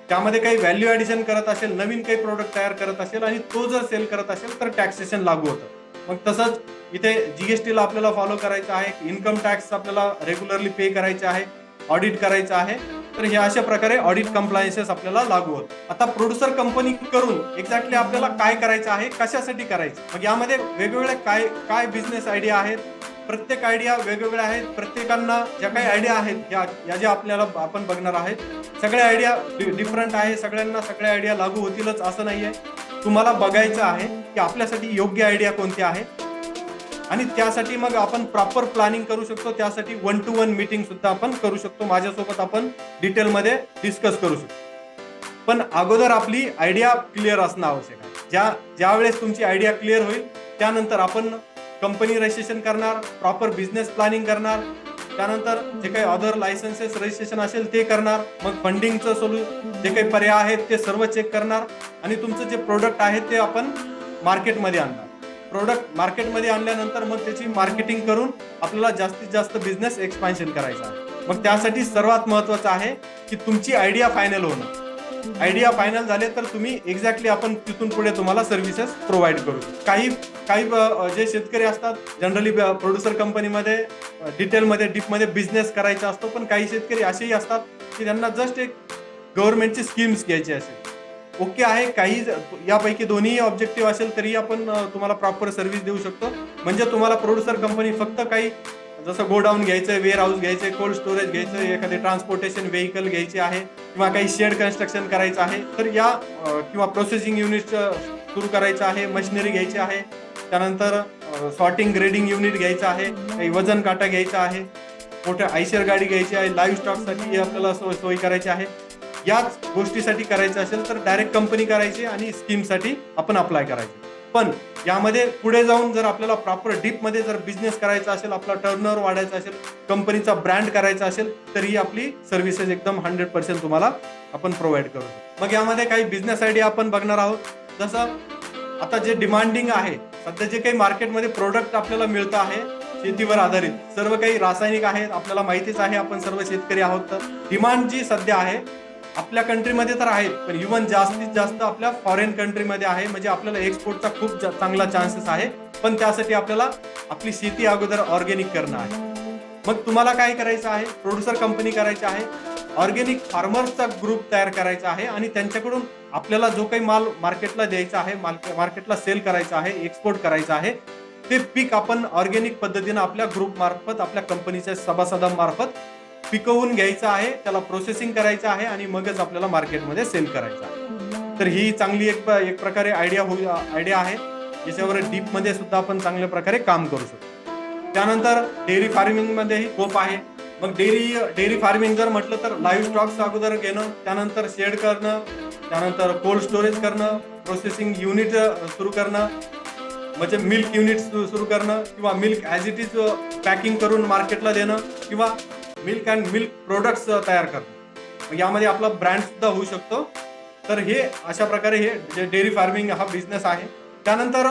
त्यामध्ये काही व्हॅल्यू ॲडिशन करत असेल, नवीन काही प्रोडक्ट तयार करत असेल आणि तो जर सेल करत असेल तर टॅक्सेशन लागू होतं. मग तसंच इथे GSTला आपल्याला फॉलो करायचं आहे, इन्कम टॅक्स आपल्याला रेग्युलरली पे करायचे आहे, ऑडिट करायचं आहे. तर हे अशा प्रकारे ऑडिट कंप्लायन्सेस आपल्याला लागू होत. आता प्रोड्युसर कंपनी करून एक्झॅक्टली आपल्याला काय करायचं आहे, कशासाठी करायचं, मग यामध्ये वेगवेगळे काय बिझनेस आयडिया आहेत प्रत्येक आयडिया वेगवेगळ्या आहेत. प्रत्येकांना ज्या काही आयडिया आहेत या ज्या आपल्याला आपण बघणार आहेत, सगळ्या आयडिया डिफरंट आहे. सगळ्यांना सगळ्या आयडिया लागू होतीलच असं नाहीये. तुम्हाला बघायचं आहे की आपल्यासाठी योग्य आयडिया कोणती आहे आणि त्यासाठी मग आपण प्रॉपर प्लॅनिंग करू शकतो. त्यासाठी 1 to 1 मीटिंग सुद्धा आपण करू शकतो. माझ्यासोबत आपण डिटेलमध्ये डिस्कस करू शकतो. पण अगोदर आपली आयडिया क्लिअर असणं आवश्यक आहे. ज्या वेळेस तुमची आयडिया क्लिअर होईल त्यानंतर आपण कंपनी रजिस्ट्रेशन करणार, प्रॉपर बिझनेस प्लॅनिंग करणार, त्यानंतर जे काही अदर लायसन्सेस रजिस्ट्रेशन असेल ते करणार, मग फंडिंगचं जे काही पर्याय आहेत ते सर्व चेक करणार आणि तुमचं जे प्रोडक्ट आहे ते आपण मार्केटमध्ये आणणार. प्रोडक्ट मार्केटमध्ये आणल्यानंतर मग त्याची मार्केटिंग करून आपल्याला जास्तीत जास्त बिझनेस एक्सपान्शन करायचा आहे. मग त्यासाठी सर्वात महत्त्वाचं आहे की तुमची आयडिया फायनल होणं. आयडिया फायनल झाले तर तुम्ही एक्झॅक्टली आपण तिथून पुढे तुम्हाला सर्व्हिसेस प्रोव्हाइड करू. काही जे शेतकरी असतात जनरली प्रोड्युसर कंपनीमध्ये डिटेलमध्ये डीपमध्ये बिझनेस करायचा असतो, पण काही शेतकरी असेही असतात की त्यांना जस्ट एक गव्हर्नमेंटची स्कीम्स घ्यायची असेल. ओके आहे, काही यापैकी दोन्ही ऑब्जेक्टिव्ह असेल तरी आपण तुम्हाला प्रॉपर सर्व्हिस देऊ शकतो. म्हणजे तुम्हाला प्रोड्युसर कंपनी फक्त काही जसं गोडाऊन घ्यायचं, वेअर हाऊस घ्यायचं, कोल्ड स्टोरेज घ्यायचं, एखादे ट्रान्सपोर्टेशन व्हेकल घ्यायचे आहे किंवा काही शेड कन्स्ट्रक्शन करायचं आहे तर किंवा प्रोसेसिंग युनिट सुरू करायचं आहे, मशिनरी घ्यायची आहे, त्यानंतर सॉर्टिंग ग्रेडिंग युनिट घ्यायचं आहे, काही वजन काटा घ्यायचा आहे, मोठ्या आयशर गाडी घ्यायची आहे, लाईव्ह स्टॉकसाठी आपल्याला सोय करायची आहे. याच गोष्टीसाठी करायचं असेल तर डायरेक्ट कंपनी करायची आणि स्कीमसाठी आपण अप्लाय करायचे. पण यामध्ये पुढे जाऊन जर आपल्याला प्रॉपर डीपमध्ये जर बिझनेस करायचा असेल, आपला टर्नओव्हर वाढायचा असेल, कंपनीचा ब्रँड करायचा असेल तर ही आपली सर्व्हिसेस एकदम 100% तुम्हाला आपण प्रोव्हाइड करू. मग यामध्ये काही बिझनेस आयडिया आपण बघणार आहोत. जसं आता जे डिमांडिंग आहे, सध्या जे काही मार्केटमध्ये प्रोडक्ट आपल्याला मिळतं आहे शेतीवर आधारित, सर्व काही रासायनिक आहेत, आपल्याला माहितीच आहे, आपण सर्व शेतकरी आहोत. तर डिमांड जी सध्या आहे आपल्या कंट्रीमध्ये तर आहे, पण इव्हन जास्तीत जास्त आपल्या फॉरेन कंट्रीमध्ये आहे. म्हणजे आपल्याला एक्सपोर्टचा खूप चांगला चान्सेस आहे. पण त्यासाठी आपल्याला आपली शेती अगोदर ऑर्गॅनिक करणं आहे. मग तुम्हाला काय करायचं आहे, प्रोड्युसर कंपनी करायची आहे, ऑर्गॅनिक फार्मर्सचा ग्रुप तयार करायचा आहे आणि त्यांच्याकडून आपल्याला जो काही माल मार्केटला द्यायचा आहे, मार्केटला सेल करायचा आहे, एक्सपोर्ट करायचा आहे, ते पीक आपण ऑर्गॅनिक पद्धतीनं आपल्या ग्रुप मार्फत, आपल्या कंपनीच्या सभासदांमार्फत पिकवून घ्यायचं आहे, त्याला प्रोसेसिंग करायचं आहे आणि मगच आपल्याला मार्केटमध्ये सेल करायचं आहे. तर ही चांगली एक प्रकारे आयडिया आहे, ज्याच्यावर डीपमध्ये सुद्धा आपण चांगल्या प्रकारे काम करू शकतो. त्यानंतर डेअरी फार्मिंगमध्येही स्कोप आहे. मग डेअरी फार्मिंग जर म्हटलं तर लाईव्ह स्टॉक्स अगोदर घेणं, त्यानंतर शेड करणं, त्यानंतर कोल्ड स्टोरेज करणं, प्रोसेसिंग युनिट सुरू करणं, म्हणजे मिल्क युनिट सुरू करणं किंवा milk as it is packing करून मार्केटला देणं किंवा मिल्क अँड मिल्क प्रोडक्ट्स तयार करणं. यामध्ये आपला ब्रँड सुद्धा होऊ शकतो. तर हे अशा प्रकारे हे जे डेअरी फार्मिंग हा बिझनेस आहे. त्यानंतर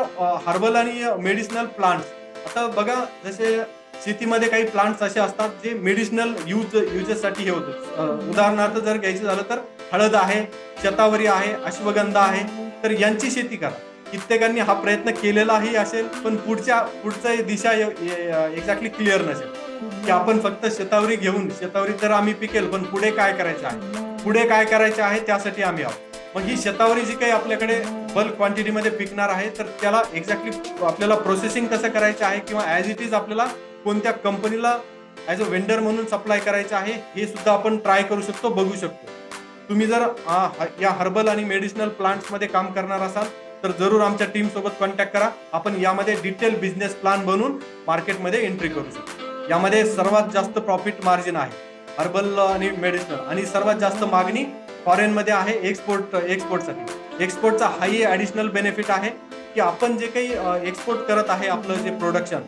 हर्बल आणि मेडिसिनल प्लांट्स. आता बघा, जसे शेतीमध्ये काही प्लांट्स असे असतात जे मेडिसिनल युजेससाठी हे होतं. उदाहरणार्थ जर घ्यायचं झालं तर हळद आहे, शतावरी आहे, अश्वगंधा आहे, तर यांची शेती करा. कित्येकांनी हा प्रयत्न केलेलाही असेल, पण पुढचं दिशा एक्झॅक्टली क्लिअर नसेल की आपण फक्त शतावरी तर आम्ही पिकेल, पण पुढे काय करायचं आहे त्यासाठी आम्ही आहोत. मग ही शतावरी जी काही आपल्याकडे बल्क क्वांटिटीमध्ये पिकणार आहे तर त्याला एक्झॅक्टली आपल्याला प्रोसेसिंग कसं करायचं आहे किंवा ॲज इट इज आपल्याला कोणत्या कंपनीला ॲज अ वेंडर म्हणून सप्लाय करायचं आहे हे सुद्धा आपण ट्राय करू शकतो, बघू शकतो. तुम्ही जर या हर्बल आणि मेडिसिनल प्लांट्समध्ये काम करणार असाल तर जरूर आमच्या टीम सोबत कॉन्टॅक्ट करा. आपण यामध्ये डिटेल बिझनेस प्लॅन बनवून मार्केटमध्ये एंट्री करू शकतो. यामध्ये सर्वात जास्त प्रॉफिट मार्जिन आहे हर्बल आणि मेडिसिनल, आणि सर्वात जास्त मागणी फॉरेनमध्ये आहे एक्सपोर्टसाठी. एक्सपोर्टचा हाही ॲडिशनल बेनिफिट आहे की आपण जे काही एक्सपोर्ट करत आहे आपलं जे प्रोडक्शन,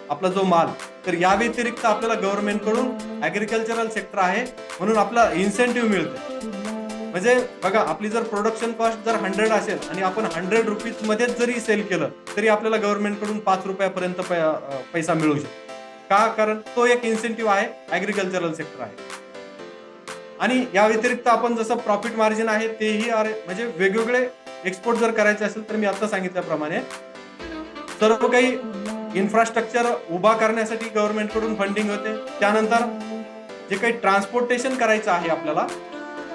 आपला जो माल, तर या व्यतिरिक्त आपल्याला गव्हर्नमेंटकडून ॲग्रिकल्चरल सेक्टर आहे म्हणून आपला इन्सेंटिव्ह मिळते. म्हणजे बघा, आपली जर प्रोडक्शन कॉस्ट जर 100 असेल आणि आपण 100 रुपीजमध्येच जरी सेल केलं तरी आपल्याला गव्हर्नमेंटकडून 5 रुपयापर्यंत पैसा मिळू शकतो. का? कारण तो एक इन्सेंटिव्ह आहे, ॲग्रिकल्चरल सेक्टर आहे. आणि या व्यतिरिक्त आपण जसं प्रॉफिट मार्जिन आहे तेही म्हणजे वेगवेगळे एक्सपोर्ट जर करायचे असेल तर मी आता सांगितल्याप्रमाणे सर्व काही इन्फ्रास्ट्रक्चर उभा करण्यासाठी गव्हर्नमेंटकडून फंडिंग होते. त्यानंतर जे काही ट्रान्सपोर्टेशन करायचं आहे आपल्याला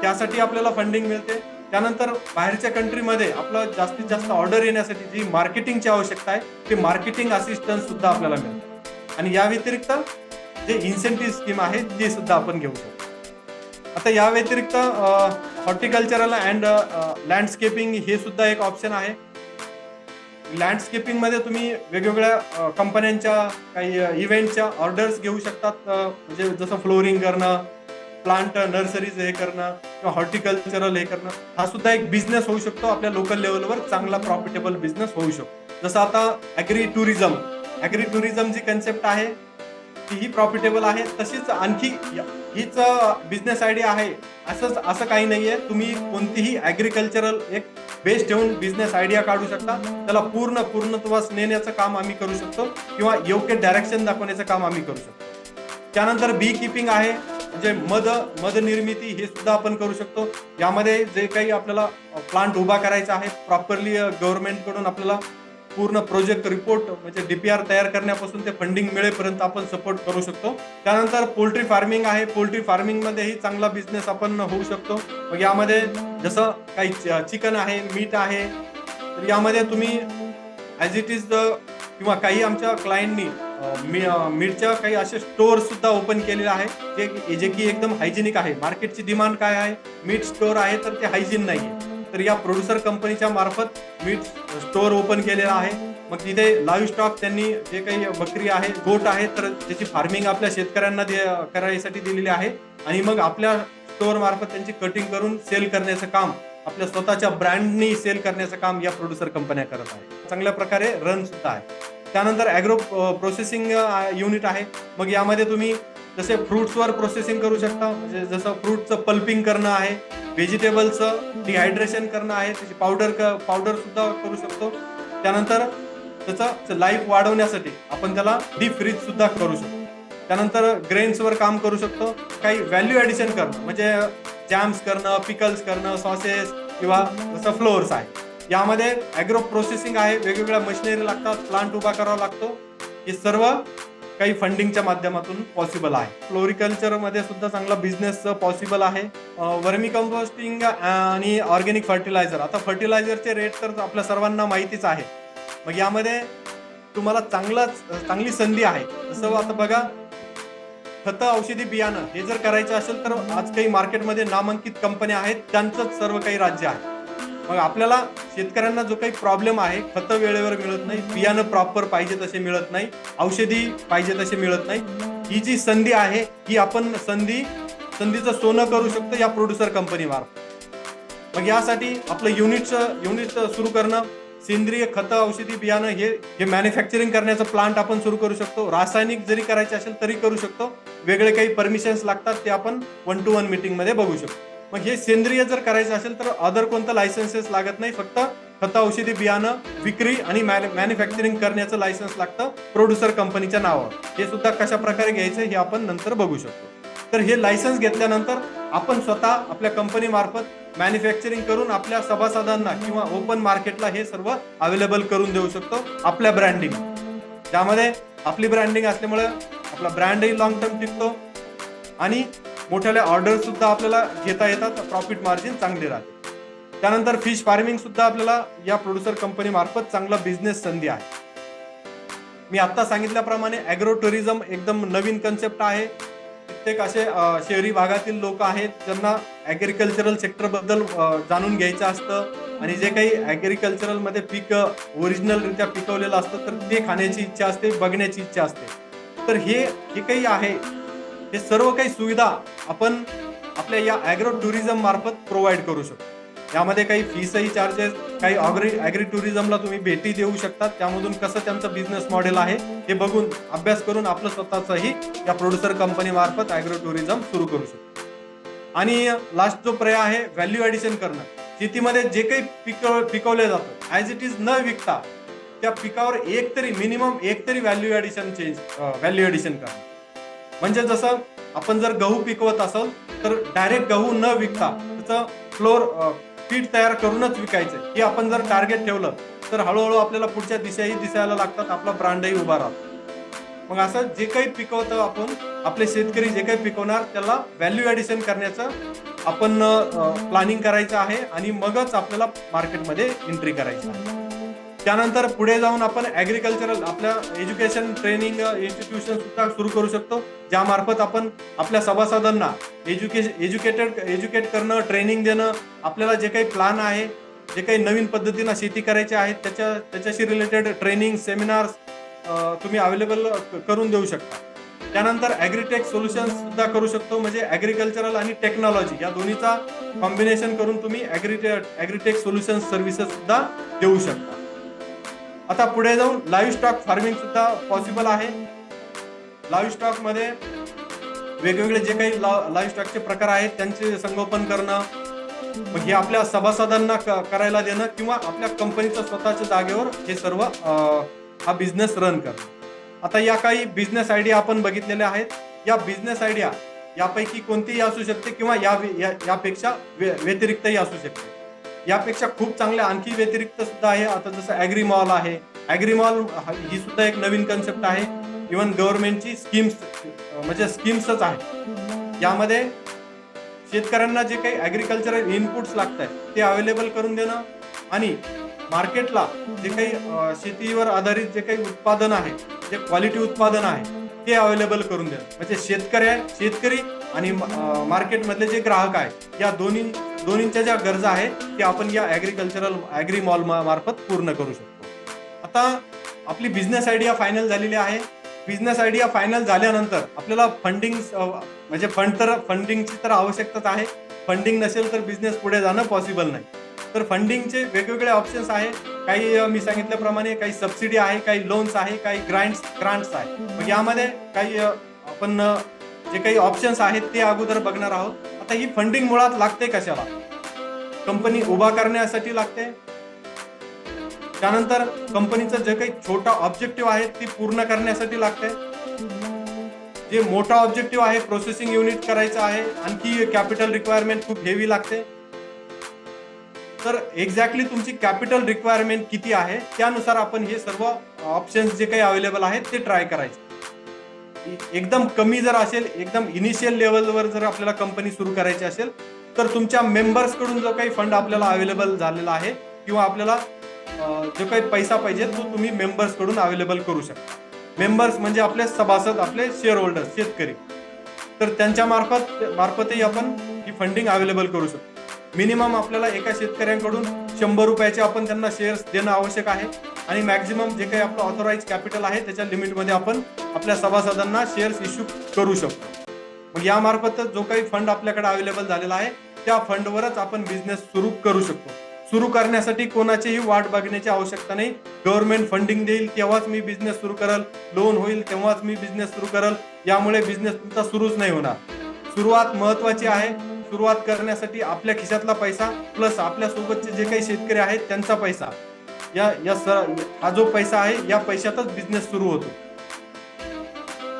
त्यासाठी आपल्याला फंडिंग मिळते. त्यानंतर बाहेरच्या कंट्रीमध्ये आपलं जास्तीत जास्त ऑर्डर येण्यासाठी जी मार्केटिंगची आवश्यकता आहे ते मार्केटिंग असिस्टन्स सुद्धा आपल्याला मिळतं. आणि या व्यतिरिक्त जे इन्सेंटिव्ह स्कीम आहे ती सुद्धा आपण घेऊ शकतो. आता या व्यतिरिक्त हॉर्टिकल्चरल अँड लँडस्केपिंग हे सुद्धा एक ऑप्शन आहे. लँडस्केपिंग मध्ये तुम्ही वेगवेगळ्या कंपन्यांच्या काही इव्हेंटच्या ऑर्डर्स घेऊ शकतात. म्हणजे जसं फ्लोरिंग करणं, प्लांट नर्सरीज हे करणं किंवा हॉर्टिकल्चरल हे करणं, हा सुद्धा एक बिझनेस होऊ शकतो. आपल्या लोकल लेवलवर चांगला प्रॉफिटेबल बिझनेस होऊ शकतो. जसं आता ॲग्री टुरिझम जी कन्सेप्ट आहे तीही प्रॉफिटेबल आहे. तशीच आणखी हीच बिझनेस आयडिया आहे असं काही नाहीये. तुम्ही कोणतीही ॲग्रिकल्चरल एक बेस ठेवून बिझनेस आयडिया काढू शकता. त्याला पूर्णत्वास नेण्याचं काम आम्ही करू शकतो किंवा योग्य डायरेक्शन दाखवण्याचं काम आम्ही करू शकतो. त्यानंतर बी किपिंग आहे, म्हणजे मध निर्मिती हे सुद्धा आपण करू शकतो. यामध्ये जे काही आपल्याला प्लांट उभा करायचा आहे प्रॉपरली गव्हर्नमेंटकडून आपल्याला पूर्ण प्रोजेक्ट रिपोर्ट म्हणजे DPR तयार करण्यापासून ते फंडिंग मिळेपर्यंत आपण सपोर्ट करू शकतो. त्यानंतर पोल्ट्री फार्मिंग आहे. पोल्ट्री फार्मिंग मध्येही चांगला बिझनेस आपण होऊ शकतो. मग यामध्ये जसं काही चिकन आहे, मीट आहे, तर यामध्ये तुम्ही ॲज इट इज किंवा काही आमच्या क्लायंटनी मीटच्या काही असे स्टोअर सुद्धा ओपन केलेले आहे जे की एकदम हायजेनिक आहे. मार्केटची डिमांड काय आहे, मीट स्टोअर आहे तर ते हायजीन नाही आहे. तर या प्रोड्युसर कंपनीच्या मार्फत मीट स्टोअर ओपन केलेला आहे. मग तिथे लाईव्ह स्टॉक त्यांनी जे काही बकरी आहे, गोट आहे, तर त्याची फार्मिंग आपल्या शेतकऱ्यांना करायसाठी दिलेली आहे. आणि मग आपल्या स्टोअर मार्फत त्यांची कटिंग करून सेल करण्याचं काम, आपल्या स्वतःच्या ब्रँडनी सेल करण्याचं काम या प्रोड्युसर कंपन्या करत आहे. चांगल्या प्रकारे रन सुद्धा आहे. त्यानंतर ॲग्रो प्रोसेसिंग युनिट आहे. मग यामध्ये तुम्ही जसे फ्रुट्सवर प्रोसेसिंग करू शकता, म्हणजे जसं फ्रूटचं पल्पिंग करणं आहे, व्हेजिटेबलचं डिहायड्रेशन करणं आहे, त्याची पावडर सुद्धा करू शकतो. त्यानंतर त्याचं लाईफ वाढवण्यासाठी आपण त्याला डीप फ्रीज सुद्धा करू शकतो. त्यानंतर ग्रेन्सवर काम करू शकतो. काही व्हॅल्यू ॲडिशन करणं म्हणजे जॅम्स करणं, पिकल्स करणं, सॉसेस किंवा जसं फ्लोअर्स आहे. यामध्ये ॲग्रो प्रोसेसिंग आहे, वेगवेगळ्या मशिनरी लागतात, प्लांट उभा करावा लागतो. हे सर्व काही फंडिंगच्या माध्यमातून पॉसिबल आहे. फ्लोरिकल्चरमध्ये सुद्धा चांगला बिझनेस पॉसिबल आहे. वर्मी कंपोस्टिंग आणि ऑर्गॅनिक फर्टिलायझर. आता फर्टिलायझरचे रेट तर आपल्या सर्वांना माहितीच आहे. मग यामध्ये तुम्हाला चांगली संधी आहे. जसं आता बघा, खतं, औषधी, बियाणं हे जर करायचं असेल तर आज काही मार्केटमध्ये नामांकित कंपन्या आहेत, त्यांचंच सर्व काही राज्य आहे. मग आपल्याला शेतकऱ्यांना जो काही प्रॉब्लेम आहे, खतं वेळेवर मिळत नाही, बियाणं प्रॉपर पाहिजे तसे मिळत नाही, औषधी पाहिजे तसे मिळत नाही, ही जी संधी आहे ही आपण संधीचं सोनं करू शकतो या प्रोड्युसर कंपनीमार्फत. मग यासाठी आपलं युनिट सुरू करणं, सेंद्रिय खतं, औषधी, बियाणं हे मॅन्युफॅक्चरिंग करण्याचं प्लांट आपण सुरू करू शकतो. रासायनिक जरी करायचे असेल तरी करू शकतो. वेगळे काही परमिशन्स लागतात ते आपण 1-to-1 मीटिंगमध्ये बघू शकतो. मग हे सेंद्रिय जर करायचं असेल तर अदर कोणतं लायसन्सेस लागत नाही. फक्त खतं, औषधी, बियाणं विक्री आणि मॅन्युफॅक्चरिंग करण्याचं लायसन्स लागतं प्रोड्युसर कंपनीच्या नावावर. हे सुद्धा कशा प्रकारे घ्यायचं हे आपण नंतर बघू शकतो. तर हे लायसन्स घेतल्यानंतर आपण स्वतः आपल्या कंपनी मार्फत मॅन्युफॅक्चरिंग करून आपल्या सभासदांना किंवा ओपन मार्केटला हे सर्व अवेलेबल करून देऊ शकतो आपल्या ब्रँडिंग. त्यामध्ये आपली ब्रँडिंग असल्यामुळे आपला ब्रँडही लॉंग टर्म टिकतो आणि मोठ्या ऑर्डर सुद्धा आपल्याला घेता येतात. प्रॉफिट मार्जिन चांगली राहते. त्यानंतर फिश फार्मिंग सुद्धा आपल्याला या प्रोड्युसर कंपनी मार्फत चांगला बिझनेस संधी आहे. मी आता सांगितल्याप्रमाणे ॲग्रो टुरिझम एकदम नवीन कन्सेप्ट आहे. कित्येक असे शहरी भागातील लोक आहेत ज्यांना ॲग्रिकल्चरल सेक्टरबद्दल जाणून घ्यायचं असतं आणि जे काही ॲग्रिकल्चरलमध्ये पीक ओरिजिनलरित्या पिकवलेलं असतं तर ते खाण्याची इच्छा असते, बघण्याची इच्छा असते. तर हे काही आहे, हे सर्व काही सुविधा आपण आपल्या या ॲग्रो टुरिझम मार्फत प्रोव्हाइड करू शकतो. यामध्ये काही फीसही चार्जेस, काही ॲग्री टुरिझमला तुम्ही भेटी देऊ शकता. त्यामधून कसं त्यांचं बिझनेस मॉडेल आहे हे बघून अभ्यास करून आपलं स्वतःचंही या प्रोड्युसर कंपनी मार्फत ॲग्रो टुरिझम सुरू करू शकतो. आणि लास्ट जो पर्याय आहे व्हॅल्यू ॲडिशन करणं. शेतीमध्ये जे काही पिकवले जातं ॲज इट इज न विकता त्या पिकावर मिनिमम एक तरी व्हॅल्यू ॲडिशन करणं. म्हणजे जसं आपण जर गहू पिकवत असाल तर डायरेक्ट गहू न विकता त्याचं फ्लोर पीठ तयार करूनच विकायचं. हे आपण जर टार्गेट ठेवलं तर हळूहळू आपल्याला पुढच्या दिशाही दिसायला लागतात, आपला ब्रँडही उभा राहतो. मग असं जे काही पिकवतो आपण, आपले शेतकरी जे काही पिकवणार त्याला व्हॅल्यू ॲडिशन करण्याचं आपण प्लॅनिंग करायचं आहे आणि मगच आपल्याला मार्केटमध्ये एंट्री करायची आहे. त्यानंतर पुढे जाऊन आपण ॲग्रिकल्चरल आपल्या एज्युकेशन ट्रेनिंग इन्स्टिट्यूशन सुद्धा सुरू करू शकतो, ज्यामार्फत आपण आपल्या सभासदांना एज्युकेट करणं, ट्रेनिंग देणं, आपल्याला जे काही प्लॅन आहे, जे काही नवीन पद्धतीनं शेती करायची आहे त्याच्याशी रिलेटेड ट्रेनिंग सेमिनार्स तुम्ही अवेलेबल करून देऊ शकता. त्यानंतर ॲग्रीटेक सोल्युशन्स सुद्धा करू शकतो, म्हणजे ॲग्रिकल्चरल आणि टेक्नॉलॉजी या दोन्हीचा कॉम्बिनेशन करून तुम्ही ॲग्रीटेक सोल्युशन्स सर्व्हिसेस सुद्धा देऊ शकता. आता पुढे जाऊन लाईव्ह स्टॉक फार्मिंग सुद्धा पॉसिबल आहे. लाईव्ह स्टॉक मध्ये वेगवेगळे जे काही लाईव्ह स्टॉकचे प्रकार आहेत त्यांचे संगोपन करणं, मग हे आपल्या सभासदांना करायला देणं किंवा आपल्या कंपनीच्या स्वतःच्या जागेवर हे सर्व हा बिझनेस रन करणं. आता या काही बिझनेस आयडिया आपण बघितलेल्या आहेत. या बिझनेस आयडिया यापैकी कोणतीही असू शकते किंवा यापेक्षा व्यतिरिक्तही असू शकते. यापेक्षा खूप चांगल्या आणखी व्यतिरिक्त सुद्धा आहे. आता जसं ॲग्री मॉल आहे. ॲग्री मॉल ही सुद्धा एक नवीन कन्सेप्ट आहे. इव्हन गव्हर्नमेंटची स्कीम्स म्हणजे स्कीम्सच आहे. यामध्ये शेतकऱ्यांना जे काही ॲग्रिकल्चरल इनपुट्स लागत आहेत ते अवेलेबल करून देणं आणि मार्केटला जे काही शेतीवर आधारित जे काही उत्पादन आहे, जे क्वालिटी उत्पादन आहे ते अवेलेबल करून देणं. म्हणजे शेतकरी आणि मार्केटमधले जे ग्राहक आहे या दोन्हींच्या ज्या गरजा आहेत ते आपण या ॲग्री मॉल मार्फत पूर्ण करू शकतो. आता आपली बिझनेस आयडिया फायनल झालेली आहे. बिझनेस आयडिया फायनल झाल्यानंतर आपल्याला म्हणजे फंडिंगची तर आवश्यकताच आहे. फंडिंग नसेल तर बिझनेस पुढे जाणं पॉसिबल नाही. तर फंडिंगचे वेगवेगळे ऑप्शन्स आहे. काही मी सांगितल्याप्रमाणे काही सबसिडी आहे, काही लोन्स आहे, काही ग्रांट्स आहे. मग यामध्ये काही आपण जे काही ऑप्शन्स आहेत ते अगोदर बघणार आहोत. आता ही फंडिंग मुळात लागते कशाला? कंपनी उभा करण्यासाठी लागते. त्यानंतर कंपनीचं जे काही छोटा ऑब्जेक्टिव्ह आहे ती पूर्ण करण्यासाठी लागते. जे मोठा ऑब्जेक्टिव्ह आहे प्रोसेसिंग युनिट करायचं आहे, आणखी कॅपिटल रिक्वायरमेंट खूप हेवी लागते. तर एक्झॅक्टली तुमची कॅपिटल रिक्वायरमेंट किती आहे त्यानुसार आपण हे सर्व ऑप्शन्स जे काही अवेलेबल आहेत ते ट्राय करायचे. एकदम कमी जर असेल, एकदम इनिशियल लेवलवर जर आपल्याला कंपनी सुरू करायची असेल तर तुमच्या मेंबर्स कडून जो काही फंड आपल्याला अवेलेबल झालेला आहे किंवा आपल्याला जो काही पैसा पाहिजे तो तुम्ही मेंबर्स कडून अवेलेबल करू शकता. मेंबर्स म्हणजे आपले सभासद, आपले शेअर होल्डर, शेतकरी. तर त्यांच्या मार्फतही आपण ही फंडिंग अवेलेबल करू शकतो. मिनिमम आपल्याला एका शेतकऱ्यांकडून 100 रुपयाचे आपण त्यांना शेअर्स देणं आवश्यक आहे आणि मॅक्झिमम जे काही आपलं ऑथोराइज कॅपिटल आहे त्याच्या लिमिटमध्ये आपण आपल्या सभासदांना शेअर्स इश्यू करू शकतो. मग यामार्फत जो काही फंड आपल्याकडे अवेलेबल झालेला आहे त्या फंडवरच आपण बिझनेस सुरू करू शकतो. सुरू करण्यासाठी कोणाचीही वाट बघण्याची आवश्यकता नाही. गव्हर्नमेंट फंडिंग देईल तेव्हाच मी बिझनेस सुरू करल, लोन होईल तेव्हाच मी बिझनेस सुरू करल, यामुळे बिझनेस तुमचा सुरूच नाही होणार. सुरुवात महत्वाची आहे. सुरुवात करण्यासाठी आपल्या खिशातला पैसा प्लस आपल्या सोबतचे जे काही शेतकरी आहेत त्यांचा पैसा, हा जो पैसा आहे या पैशातच बिझनेस सुरू होतो.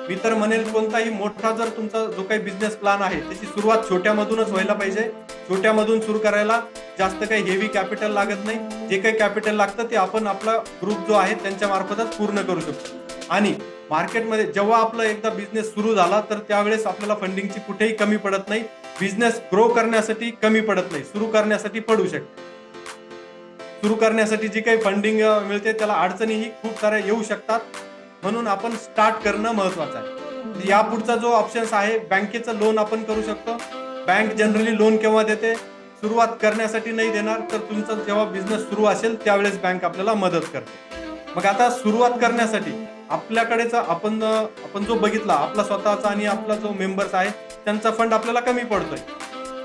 मी तर म्हणेल कोणताही मोठा जर तुमचा जो काही बिझनेस प्लॅन आहे त्याची सुरुवात छोट्यामधूनच व्हायला पाहिजे. छोट्यामधून सुरू करायला जास्त काही हेवी कॅपिटल लागत नाही. जे काही कॅपिटल लागतं ते आपण आपला ग्रुप जो आहे त्यांच्या मार्फतच पूर्ण करू शकतो. आणि मार्केटमध्ये जेव्हा आपला एकदा बिझनेस सुरू झाला तर त्यावेळेस आपल्याला फंडिंगची कुठेही कमी पडत नाही. बिझनेस ग्रो करण्यासाठी कमी पडत नाही, सुरू करण्यासाठी पडू शकते. सुरू करण्यासाठी जी काही फंडिंग मिळते त्याला अडचणीही खूप साऱ्या येऊ शकतात. म्हणून आपण स्टार्ट करणं महत्वाचं आहे. या पुढचा जो ऑप्शन्स आहे बँकेचं लोन आपण करू शकतो. बँक जनरली लोन केव्हा देते? सुरुवात करण्यासाठी नाही देणार, तर तुमचा जेव्हा बिझनेस सुरू असेल त्यावेळेस बँक आपल्याला मदत करते. मग आता सुरुवात करण्यासाठी आपल्याकडेचा आपण जो बघितला आपला स्वतःचा आणि आपला जो मेंबर्स आहे त्यांचा फंड आपल्याला कमी पडतोय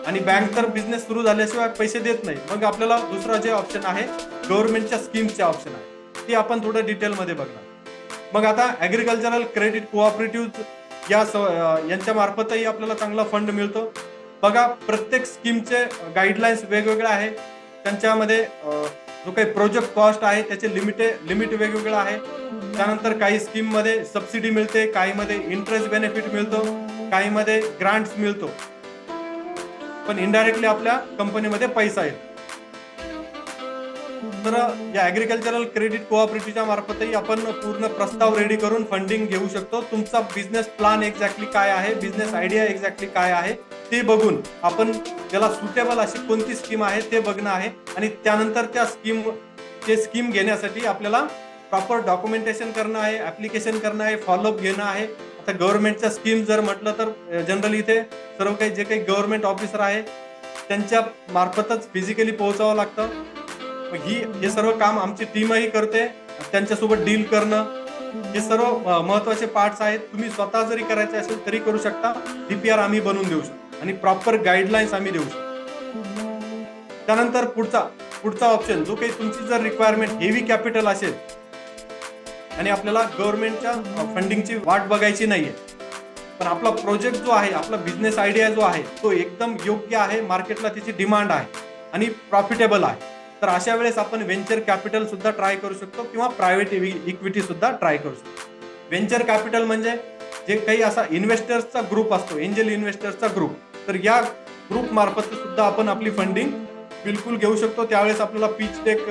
आणि बँक तर बिझनेस सुरू झाल्याशिवाय पैसे देत नाही. मग आपल्याला दुसरा जे ऑप्शन आहे गव्हर्नमेंटच्या स्कीमचे ऑप्शन आहे ते आपण थोडं डिटेलमध्ये बघणार. मग आता ॲग्रिकल्चरल क्रेडिट कोऑपरेटिव्ह यांच्या मार्फतही आपल्याला चांगला फंड मिळतो. बघा प्रत्येक स्कीमचे गाईडलाईन्स वेगवेगळे आहे. त्यांच्यामध्ये जो काही प्रोजेक्ट कॉस्ट आहे त्याचे लिमिट वेगवेगळं आहे. त्यानंतर काही स्कीम मध्ये सबसिडी मिळते, काही मध्ये इंटरेस्ट बेनिफिट मिळतो, काही मध्ये ग्रांट्स मिळतो, पण इनडायरेक्टली आपल्या कंपनीमध्ये पैसा येतो. तर या ॲग्रिकल्चरल क्रेडिट कोऑपरेटिव्हच्या मार्फतही आपण पूर्ण प्रस्ताव रेडी करून फंडिंग घेऊ शकतो. तुमचा बिझनेस प्लॅन एक्झॅक्टली काय आहे, बिझनेस आयडिया एक्झॅक्टली काय आहे ते बघून आपण त्याला सुटेबल अशी कोणती स्कीम आहे ते बघणं आहे आणि त्यानंतर त्या ते स्कीम घेण्यासाठी आपल्याला प्रॉपर डॉक्युमेंटेशन करणं आहे, ऍप्लिकेशन करणं आहे, फॉलोअप घेणं आहे. आता गव्हर्नमेंटच्या स्कीम जर म्हटलं तर जनरली इथे सर्व काही जे काही गव्हर्नमेंट ऑफिसर आहे त्यांच्या मार्फतच फिजिकली पोहोचावं लागतं. मग हे सर्व काम आमची टीमही करते. त्यांच्यासोबत डील करणं हे सर्व महत्वाचे पार्ट्स आहेत. तुम्ही स्वतः जरी करायचे असेल तरी करू शकता. डीपीआर आम्ही बनवून देऊ शकतो आणि प्रॉपर गाईडलाईन्स आम्ही देऊ शकतो. त्यानंतर पुढचा ऑप्शन जो काही तुमची जर रिक्वायरमेंट हेवी कॅपिटल असेल आणि आपल्याला गव्हर्नमेंटच्या फंडिंगची वाट बघायची नाहीये, पण आपला प्रोजेक्ट जो आहे, आपला बिझनेस आयडिया जो आहे तो एकदम योग्य आहे, मार्केटला त्याची डिमांड आहे आणि प्रॉफिटेबल आहे, तर अशा वेळेस आपण व्हेंचर कॅपिटल सुद्धा ट्राय करू शकतो किंवा प्रायव्हेट इक्विटी सुद्धा ट्राय करू शकतो. व्हेंचर कॅपिटल म्हणजे जे काही असा इन्व्हेस्टर्सचा ग्रुप असतो, एंजल इन्व्हेस्टर्सचा ग्रुप, तर या ग्रुप मार्फत सुद्धा आपण आपली फंडिंग बिलकुल घेऊ शकतो. त्यावेळेस आपल्याला पिच डेक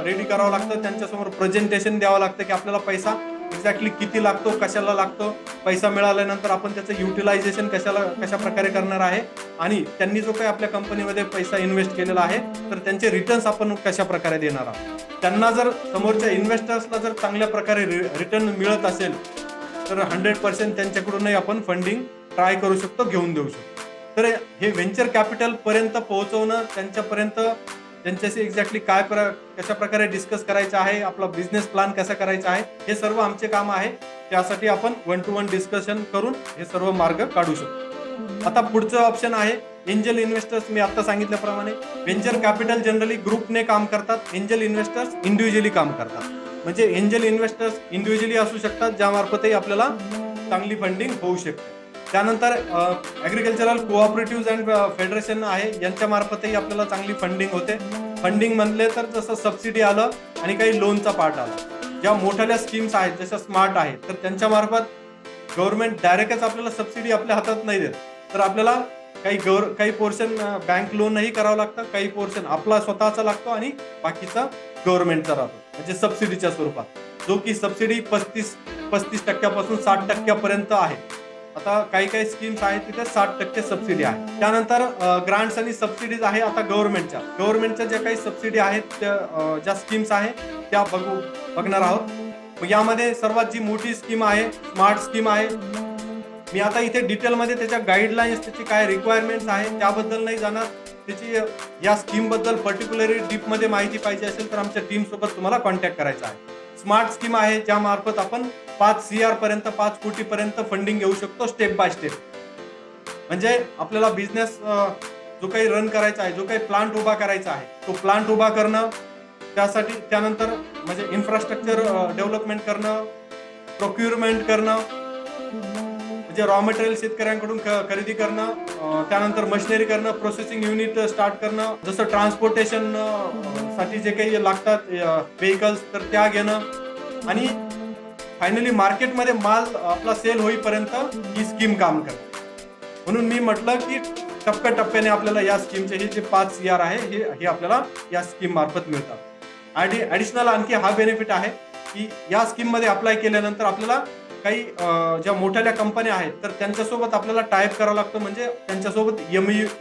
रेडी करावं लागतं, त्यांच्यासमोर प्रेझेंटेशन द्यावं लागतं की आपल्याला पैसा एक्झॅक्टली किती लागतो, कशाला लागतो, पैसा मिळाल्यानंतर आपण त्याचं युटिलायझेशन कशा प्रकारे करणार आहे आणि त्यांनी जो काही आपल्या कंपनीमध्ये पैसा इन्व्हेस्ट केलेला आहे तर त्यांचे रिटर्न्स आपण कशा प्रकारे देणार आहोत. त्यांना जर समोरच्या इन्व्हेस्टर्सला जर चांगल्या प्रकारे रिटर्न मिळत असेल तर 100% त्यांच्याकडूनही आपण फंडिंग ट्राय करू शकतो, घेऊन देऊ शकतो. तर हे व्हेंचर कॅपिटल पर्यंत पोहोचवणं, त्यांच्यापर्यंत त्यांच्याशी एक्झॅक्टली कशा प्रकारे डिस्कस करायचं आहे, आपला बिझनेस प्लॅन कसा करायचा आहे, हे सर्व आमचे काम आहे. त्यासाठी आपण 1-to-1 डिस्कशन करून हे सर्व मार्ग काढू शकतो. आता पुढचं ऑप्शन आहे एंजल इन्व्हेस्टर्स. मी आता सांगितल्याप्रमाणे व्हेंचर कॅपिटल जनरली ग्रुपने काम करतात, एंजल इन्व्हेस्टर्स इंडिव्हिज्युअली काम करतात. म्हणजे एंजल इन्व्हेस्टर्स इंडिव्हिज्युअली असू शकतात ज्यामार्फतही आपल्याला चांगली फंडिंग होऊ शकते. त्यानंतर ॲग्रिकल्चरल कोऑपरेटिव्ह अँड फेडरेशन आहे, यांच्या मार्फतही आपल्याला चांगली फंडिंग होते. फंडिंग म्हणले तर जसं सबसिडी आलं आणि काही लोनचा पार्ट आला. ज्या मोठ्या स्कीम्स आहेत जशा स्मार्ट आहेत तर त्यांच्या मार्फत गव्हर्नमेंट डायरेक्टच आपल्याला सबसिडी आपल्या हातात नाही देत, तर आपल्याला काही पोर्शन बँक लोनही करावं लागतं, काही पोर्शन आपला स्वतःचा लागतो आणि बाकीचा गव्हर्नमेंटचा राहतो, म्हणजे सबसिडीच्या स्वरूपात, जो की सबसिडी 35% 60% आहे. आता काही स्कीम्स आहेत तिथे 60% सबसिडी आहे. त्यानंतर ग्रांट्स आणि सबसिडीज आहे. आता गव्हर्नमेंटच्या ज्या काही सबसिडी आहेत, ज्या स्कीम्स आहेत त्या बघणार आहोत. यामध्ये सर्वात जी मोठी स्कीम आहे स्मार्ट स्कीम आहे. मी आता इथे डिटेलमध्ये त्याच्या गाईडलाईन्स, त्याची काय रिक्वायरमेंट्स आहे त्याबद्दल नाही जाणार. त्याची या स्कीम बद्दल पर्टिक्युलरली डीपमध्ये माहिती पाहिजे असेल तर आमच्या टीम सोबत तुम्हाला कॉन्टॅक्ट करायचा आहे. स्मार्ट स्कीम आहे ज्या मार्फत आपण 5 CR पर्यंत 5 कोटीपर्यंत फंडिंग घेऊ शकतो स्टेप बाय स्टेप. म्हणजे आपल्याला बिझनेस जो काही रन करायचा आहे, जो काही प्लांट उभा करायचा आहे तो प्लांट उभा करणं, त्यानंतर म्हणजे इन्फ्रास्ट्रक्चर डेव्हलपमेंट करणं, प्रोक्युरमेंट करणं, म्हणजे रॉ मटेरियल शेतकऱ्यांकडून खरेदी करणं, त्यानंतर मशिनरी करणं, प्रोसेसिंग युनिट स्टार्ट करणं, जसं ट्रान्सपोर्टेशन साठी जे काही लागतात व्हेकल्स तर त्या घेणं आणि फायनली मार्केटमध्ये माल आपला सेल होईपर्यंत ही स्कीम काम करते. म्हणून मी म्हटलं की टप्प्याटप्प्याने आपल्याला या स्कीमचे हे जे 5 CR आहे हे आपल्याला या स्कीम मार्फत मिळतात. ऍडिशनल आणखी हा बेनिफिट आहे की या स्कीम मध्ये अप्लाय केल्यानंतर आपल्याला काही ज्या मोठ्या कंपन्या आहेत तर त्यांच्यासोबत आपल्याला टायप करावं लागतं, म्हणजे त्यांच्यासोबत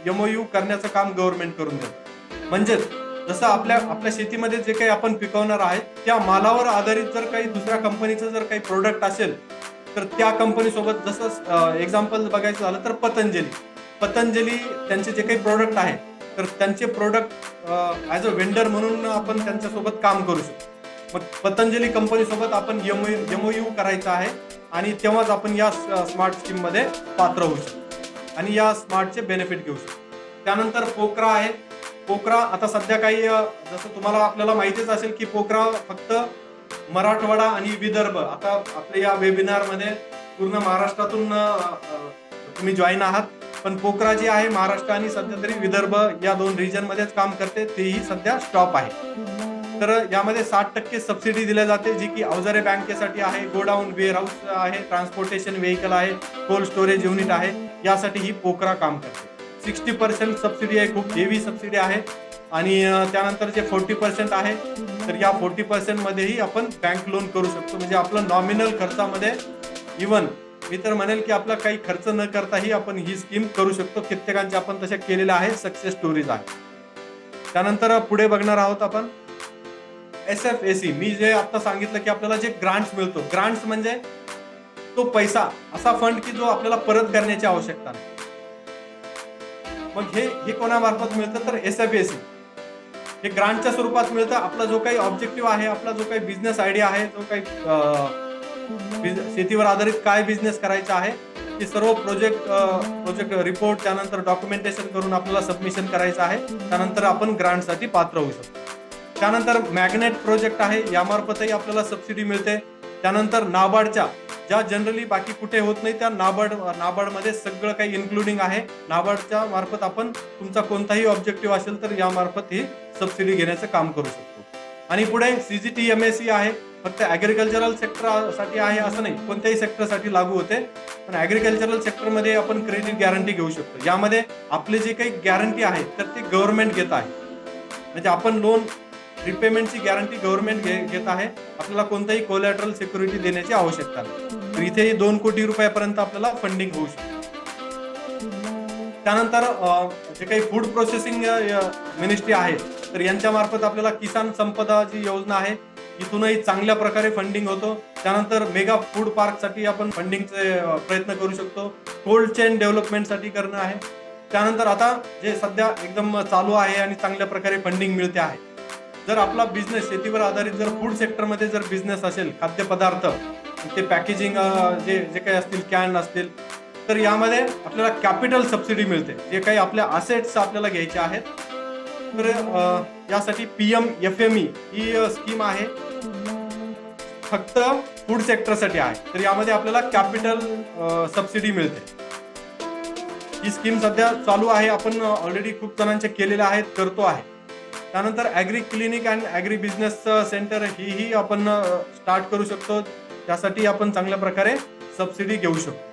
MOU करण्याचं काम गव्हर्नमेंट करून देतं. म्हणजेच जसं आपल्या शेतीमध्ये जे काही आपण पिकवणार आहे त्या मालावर आधारित जर काही दुसऱ्या कंपनीचं जर काही प्रोडक्ट असेल तर त्या कंपनी सोबत, जसं एक्झाम्पल बघायचं झालं तर पतंजली त्यांचे जे काही प्रोडक्ट आहे तर त्यांचे प्रोडक्ट ॲज अ वेंडर म्हणून आपण त्यांच्यासोबत काम करू शकतो. मग पतंजली कंपनी सोबत आपण MOU करायचा आहे आणि तेव्हाच आपण या स्मार्ट स्कीम मध्ये पात्र होऊ शकतो आणि या स्मार्टचे बेनिफिट घेऊ शकतो. त्यानंतर पोक्रा आहे. पोक्रा आता सध्या काही जसं तुम्हाला आपल्याला माहितीच असेल की पोक्रा फक्त मराठवाडा आणि विदर्भ, आता आपल्या या वेबिनार मध्ये पूर्ण महाराष्ट्रातून तुम्ही जॉईन आहात, पण पोक्रा जी आहे महाराष्ट्र आणि सध्या तरी विदर्भ या 2 रिजन मध्येच काम करते, तेही सध्या स्टॉप आहे. तर यामध्ये 60% सबसिडी दिली जाते, जी की अवजारे बँकेसाठी आहे, गोडाऊन वेअरहाऊस आहे, ट्रान्सपोर्टेशन व्हेकल आहे, कोल्ड स्टोरेज युनिट आहे, यासाठी ही पोक्रा काम करते. 60% सबसिडी आहे, खूप हेवी सबसिडी आहे. आणि त्यानंतर जे 40% आहे तर या 40% मध्येही आपण बँक लोन करू शकतो. म्हणजे आपलं नॉमिनल खर्चामध्ये इव्हन मी तर म्हणेल की आपला काही खर्च न करताही आपण ही स्कीम करू शकतो. कित्येकांच्या आपण तशा केलेल्या आहेत, सक्सेस स्टोरीज आहेत. त्यानंतर पुढे बघणार आहोत आपण SFAC मी जे आता सांगितलं की आपल्याला जे ग्रांट्स मिळतो, ग्रांट्स म्हणजे तो पैसा असा फंड की जो आपल्याला परत करण्याची आवश्यकता नाही. मग हे कोणामार्फत मिळतं तर SFAC हे ग्रांटच्या स्वरूपात मिळतं. आपला जो काही ऑब्जेक्टिव्ह आहे, आपला जो काही बिझनेस आयडिया आहे, जो काही शेतीवर आधारित काय बिझनेस करायचा आहे, ते सर्व प्रोजेक्ट रिपोर्ट त्यानंतर डॉक्युमेंटेशन करून आपल्याला सबमिशन करायचं आहे. त्यानंतर आपण ग्रांटसाठी पात्र होऊ शकतो. त्यानंतर मॅग्नेट प्रोजेक्ट आहे, यामार्फतही आपल्याला सबसिडी मिळते. त्यानंतर नाबार्डच्या ज्या जनरली बाकी कुठे होत नाही त्या नाबार्डमध्ये सगळं काही इन्क्लुडिंग आहे. नाबार्डच्या मार्फत आपण तुमचा कोणताही ऑब्जेक्टिव्ह असेल तर यामार्फत ही सबसिडी घेण्याचं काम करू शकतो. आणि पुढे CGTMSE आहे, फक्त ॲग्रिकल्चरल सेक्टरसाठी आहे असं नाही, कोणत्याही सेक्टरसाठी लागू होते. पण ॲग्रिकल्चरल सेक्टरमध्ये आपण क्रेडिट गॅरंटी घेऊ शकतो. यामध्ये आपले जे काही गॅरंटी आहे तर ते गव्हर्नमेंट घेत आहे. म्हणजे आपण लोन रिपेमेंटची गॅरंटी गव्हर्नमेंट घेत आहे. आपल्याला कोणताही कोलॅटरल सिक्युरिटी देण्याची आवश्यकता नाही. तर इथेही 2 कोटी रुपयापर्यंत आपल्याला फंडिंग होऊ शकते. त्यानंतर जे काही फूड प्रोसेसिंग मिनिस्ट्री आहे तर यांच्या मार्फत आपल्याला किसान संपदा जी योजना आहे इथूनही चांगल्या प्रकारे फंडिंग होतो. त्यानंतर मेगा फूड पार्कसाठी आपण फंडिंगचे प्रयत्न करू शकतो. कोल्ड चेन डेव्हलपमेंटसाठी करणं आहे. त्यानंतर आता जे सध्या एकदम चालू आहे आणि चांगल्या प्रकारे फंडिंग मिळते आहे, जर आपला बिझनेस शेतीवर आधारित जर फूड सेक्टरमध्ये जर बिझनेस असेल, खाद्यपदार्थ ते पॅकेजिंग जे काही असतील, कॅन असतील, तर यामध्ये आपल्याला कॅपिटल सबसिडी मिळते. जे काही आपल्या असेट्स आपल्याला घ्यायचे आहेत तर यासाठी PMFME ही स्कीम आहे, फक्त फूड सेक्टरसाठी आहे. तर यामध्ये आपल्याला कॅपिटल सबसिडी मिळते. ही स्कीम सध्या चालू आहे, आपण ऑलरेडी खूप जणांचे केलेले आहेत, करतो आहे. त्यानंतर agri clinic and agri business centre ही आपण स्टार्ट करू शकतो. त्यासाठी आपण चांगल्या प्रकारे सबसिडी घेऊ शकतो.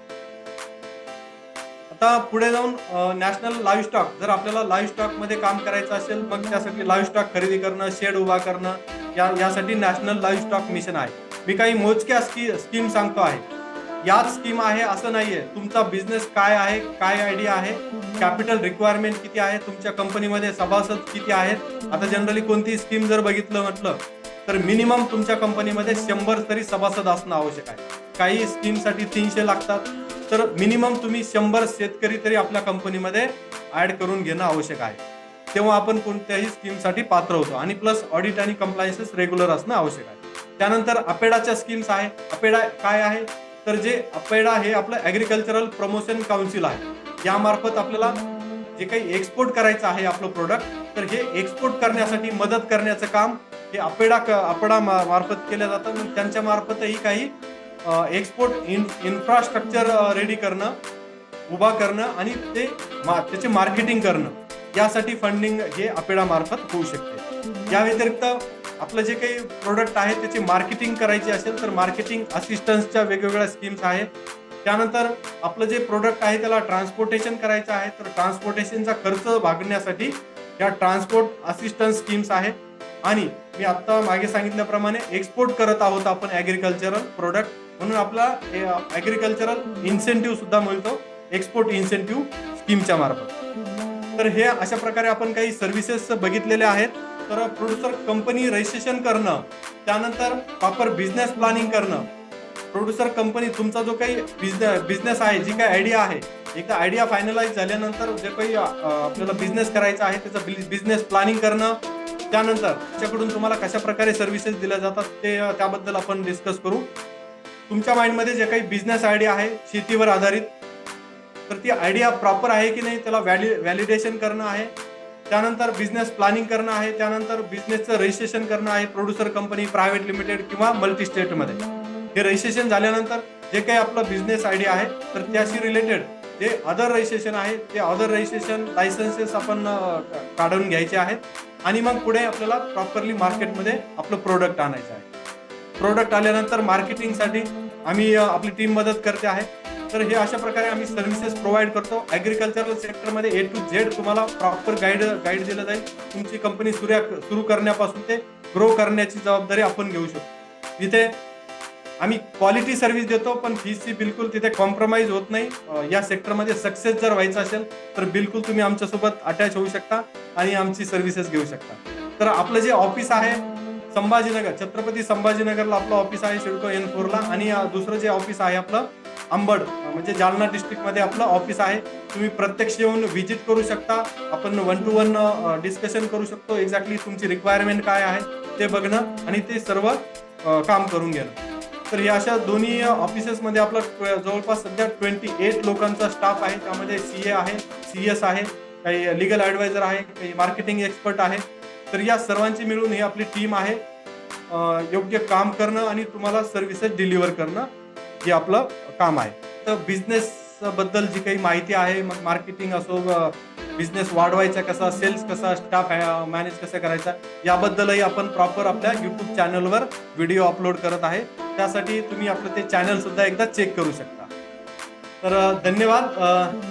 आता पुढे जाऊन नॅशनल लाईव्ह स्टॉक, जर आपल्याला लाईव्ह स्टॉकमध्ये काम करायचं असेल मग त्यासाठी लाईव्ह स्टॉक खरेदी करणं, शेड उभा करणं, यासाठी नॅशनल लाईव्ह स्टॉक मिशन आहे. मी काही मोजक्या स्कीम सांगतो आहे. याच स्कीम आहे असं नाहीये. तुमचा बिझनेस काय आहे, काय आयडिया आहे, कॅपिटल रिक्वायरमेंट किती आहे, तुमच्या कंपनीमध्ये सभासद किती आहेत. आता जनरली कोणती स्कीम जर बघितलं म्हटलं तर मिनिमम तुमच्या कंपनीमध्ये 100 तरी सभासद असणं आवश्यक आहे. काही स्कीमसाठी 300 लागतात. तर मिनिमम तुम्ही 100 शेतकरी तरी आपल्या कंपनीमध्ये ऍड करून घेणं आवश्यक आहे. तेव्हा आपण कोणत्याही स्कीमसाठी पात्र होतो. आणि प्लस ऑडिट आणि कंप्लायन्सेस रेग्युलर असणं आवश्यक आहे. त्यानंतर अपेडाच्या स्कीम्स आहे. अपेडा काय आहे तर जे अपेडा हे आपलं ॲग्रिकल्चरल प्रमोशन काउन्सिल आहे. यामार्फत आपल्याला जे काही एक्सपोर्ट करायचं आहे आपलं प्रोडक्ट, तर हे एक्सपोर्ट करण्यासाठी मदत करण्याचं काम हे अपेडा मार्फत केलं जातं. त्यांच्या मार्फतही काही एक्सपोर्ट इन्फ्रास्ट्रक्चर रेडी करणं, उभा करणं आणि त्याचे मार्केटिंग करणं, यासाठी फंडिंग हे अपेडा मार्फत होऊ शकते. या व्यतिरिक्त आपलं जे काही प्रोडक्ट आहे त्याची मार्केटिंग करायची असेल तर मार्केटिंग असिस्टन्सच्या वेगवेगळ्या स्कीम्स आहेत. त्यानंतर आपलं जे प्रोडक्ट आहे त्याला ट्रान्सपोर्टेशन करायचं आहे तर ट्रान्सपोर्टेशनचा खर्च भागण्यासाठी या ट्रान्सपोर्ट असिस्टन्स स्कीम्स आहेत. आणि मी आता मागे सांगितल्याप्रमाणे एक्सपोर्ट करत आहोत आपण ॲग्रिकल्चरल प्रोडक्ट, म्हणून आपला ॲग्रिकल्चरल इन्सेंटिव्ह सुद्धा मिळतो एक्सपोर्ट इन्सेंटिव्ह स्कीमच्या मार्फत. तर हे अशा प्रकारे आपण काही सर्व्हिसेस बघितलेल्या आहेत. तर प्रोड्युसर कंपनी रजिस्ट्रेशन करणं, त्यानंतर प्रॉपर बिझनेस प्लॅनिंग करणं, प्रोड्युसर कंपनी तुमचा जो काही बिझनेस आहे, जी काही आयडिया आहे, एकदा आयडिया फायनलाइज झाल्यानंतर जे काही आपल्याला बिझनेस करायचा आहे त्याचं बिझनेस प्लॅनिंग करणं, त्यानंतर त्याच्याकडून तुम्हाला कशा प्रकारे सर्व्हिसेस दिल्या जातात ते त्याबद्दल आपण डिस्कस करू. तुमच्या माइंडमध्ये जे काही बिझनेस आयडिया आहे शेतीवर आधारित, तर ती आयडिया प्रॉपर आहे की नाही त्याला व्हॅलिडेशन करणं आहे. त्यानंतर बिझनेस प्लॅनिंग करणं आहे. त्यानंतर बिझनेसचं रजिस्ट्रेशन करणं आहे. प्रोड्युसर कंपनी, प्रायव्हेट लिमिटेड किंवा मल्टी स्टेटमध्ये हे रजिस्ट्रेशन झाल्यानंतर जे काही आपला बिझनेस आयडिया आहे तर त्याशी रिलेटेड जे अदर रजिस्ट्रेशन आहे ते अदर रजिस्ट्रेशन लायसन्सेस आपण काढून घ्यायचे आहेत. आणि मग पुढे आपल्याला प्रॉपरली मार्केटमध्ये आपलं प्रोडक्ट आणायचं आहे. प्रोडक्ट आल्यानंतर मार्केटिंगसाठी आम्ही आपली टीम मदत करते आहे. तर हे अशा प्रकारे आम्ही सर्व्हिसेस प्रोव्हाइड करतो. ॲग्रिकल्चरल सेक्टरमध्ये A to Z तुम्हाला प्रॉपर गाईड दिलं जाईल. तुमची कंपनी सुरू करण्यापासून ते ग्रो करण्याची जबाबदारी आपण घेऊ शकतो. इथे आम्ही क्वालिटी सर्व्हिस देतो, पण फीसची बिलकुल तिथे कॉम्प्रोमाइज होत नाही. या सेक्टरमध्ये सक्सेस जर व्हायचं असेल तर बिलकुल तुम्ही आमच्यासोबत अटॅच होऊ शकता आणि आमची सर्व्हिसेस घेऊ शकता. तर आपलं जे ऑफिस आहे संभाजीनगर, छत्रपती संभाजीनगरला आपलं ऑफिस आहे सिडको N4 ला. आणि दुसरं जे ऑफिस आहे आपलं अंबड, म्हणजे जालना डिस्ट्रिक्टमध्ये आपलं ऑफिस आहे. तुम्ही प्रत्यक्ष येऊन व्हिजिट करू शकता. आपण 1 to 1 डिस्कशन करू शकतो. एक्झॅक्टली तुमची रिक्वायरमेंट काय आहे ते बघणं आणि ते सर्व काम करून घेणं. तर या अशा दोन्ही ऑफिसेसमध्ये आपलं जवळपास सध्या 28 लोकांचा स्टाफ आहे. त्यामध्ये CA आहे, CS आहे, काही लीगल ॲडवायझर आहे, काही मार्केटिंग एक्सपर्ट आहे. तर या सर्वांची मिळून ही आपली टीम आहे. योग्य काम करणं आणि तुम्हाला सर्व्हिसेस डिलिव्हर करणं हे आपलं काम आहे. तर बिझनेस बद्दल जी काही माहिती आहे, मग मार्केटिंग असो, बिझनेस वाढवायचा कसा, सेल्स कसा, स्टाफ मॅनेज कसा करायचा, याबद्दलही आपण प्रॉपर आपल्या YouTube चॅनलवर व्हिडिओ अपलोड करत आहे. त्यासाठी तुम्ही आपलं ते चॅनल सुद्धा एकदा चेक करू शकता. तर धन्यवाद.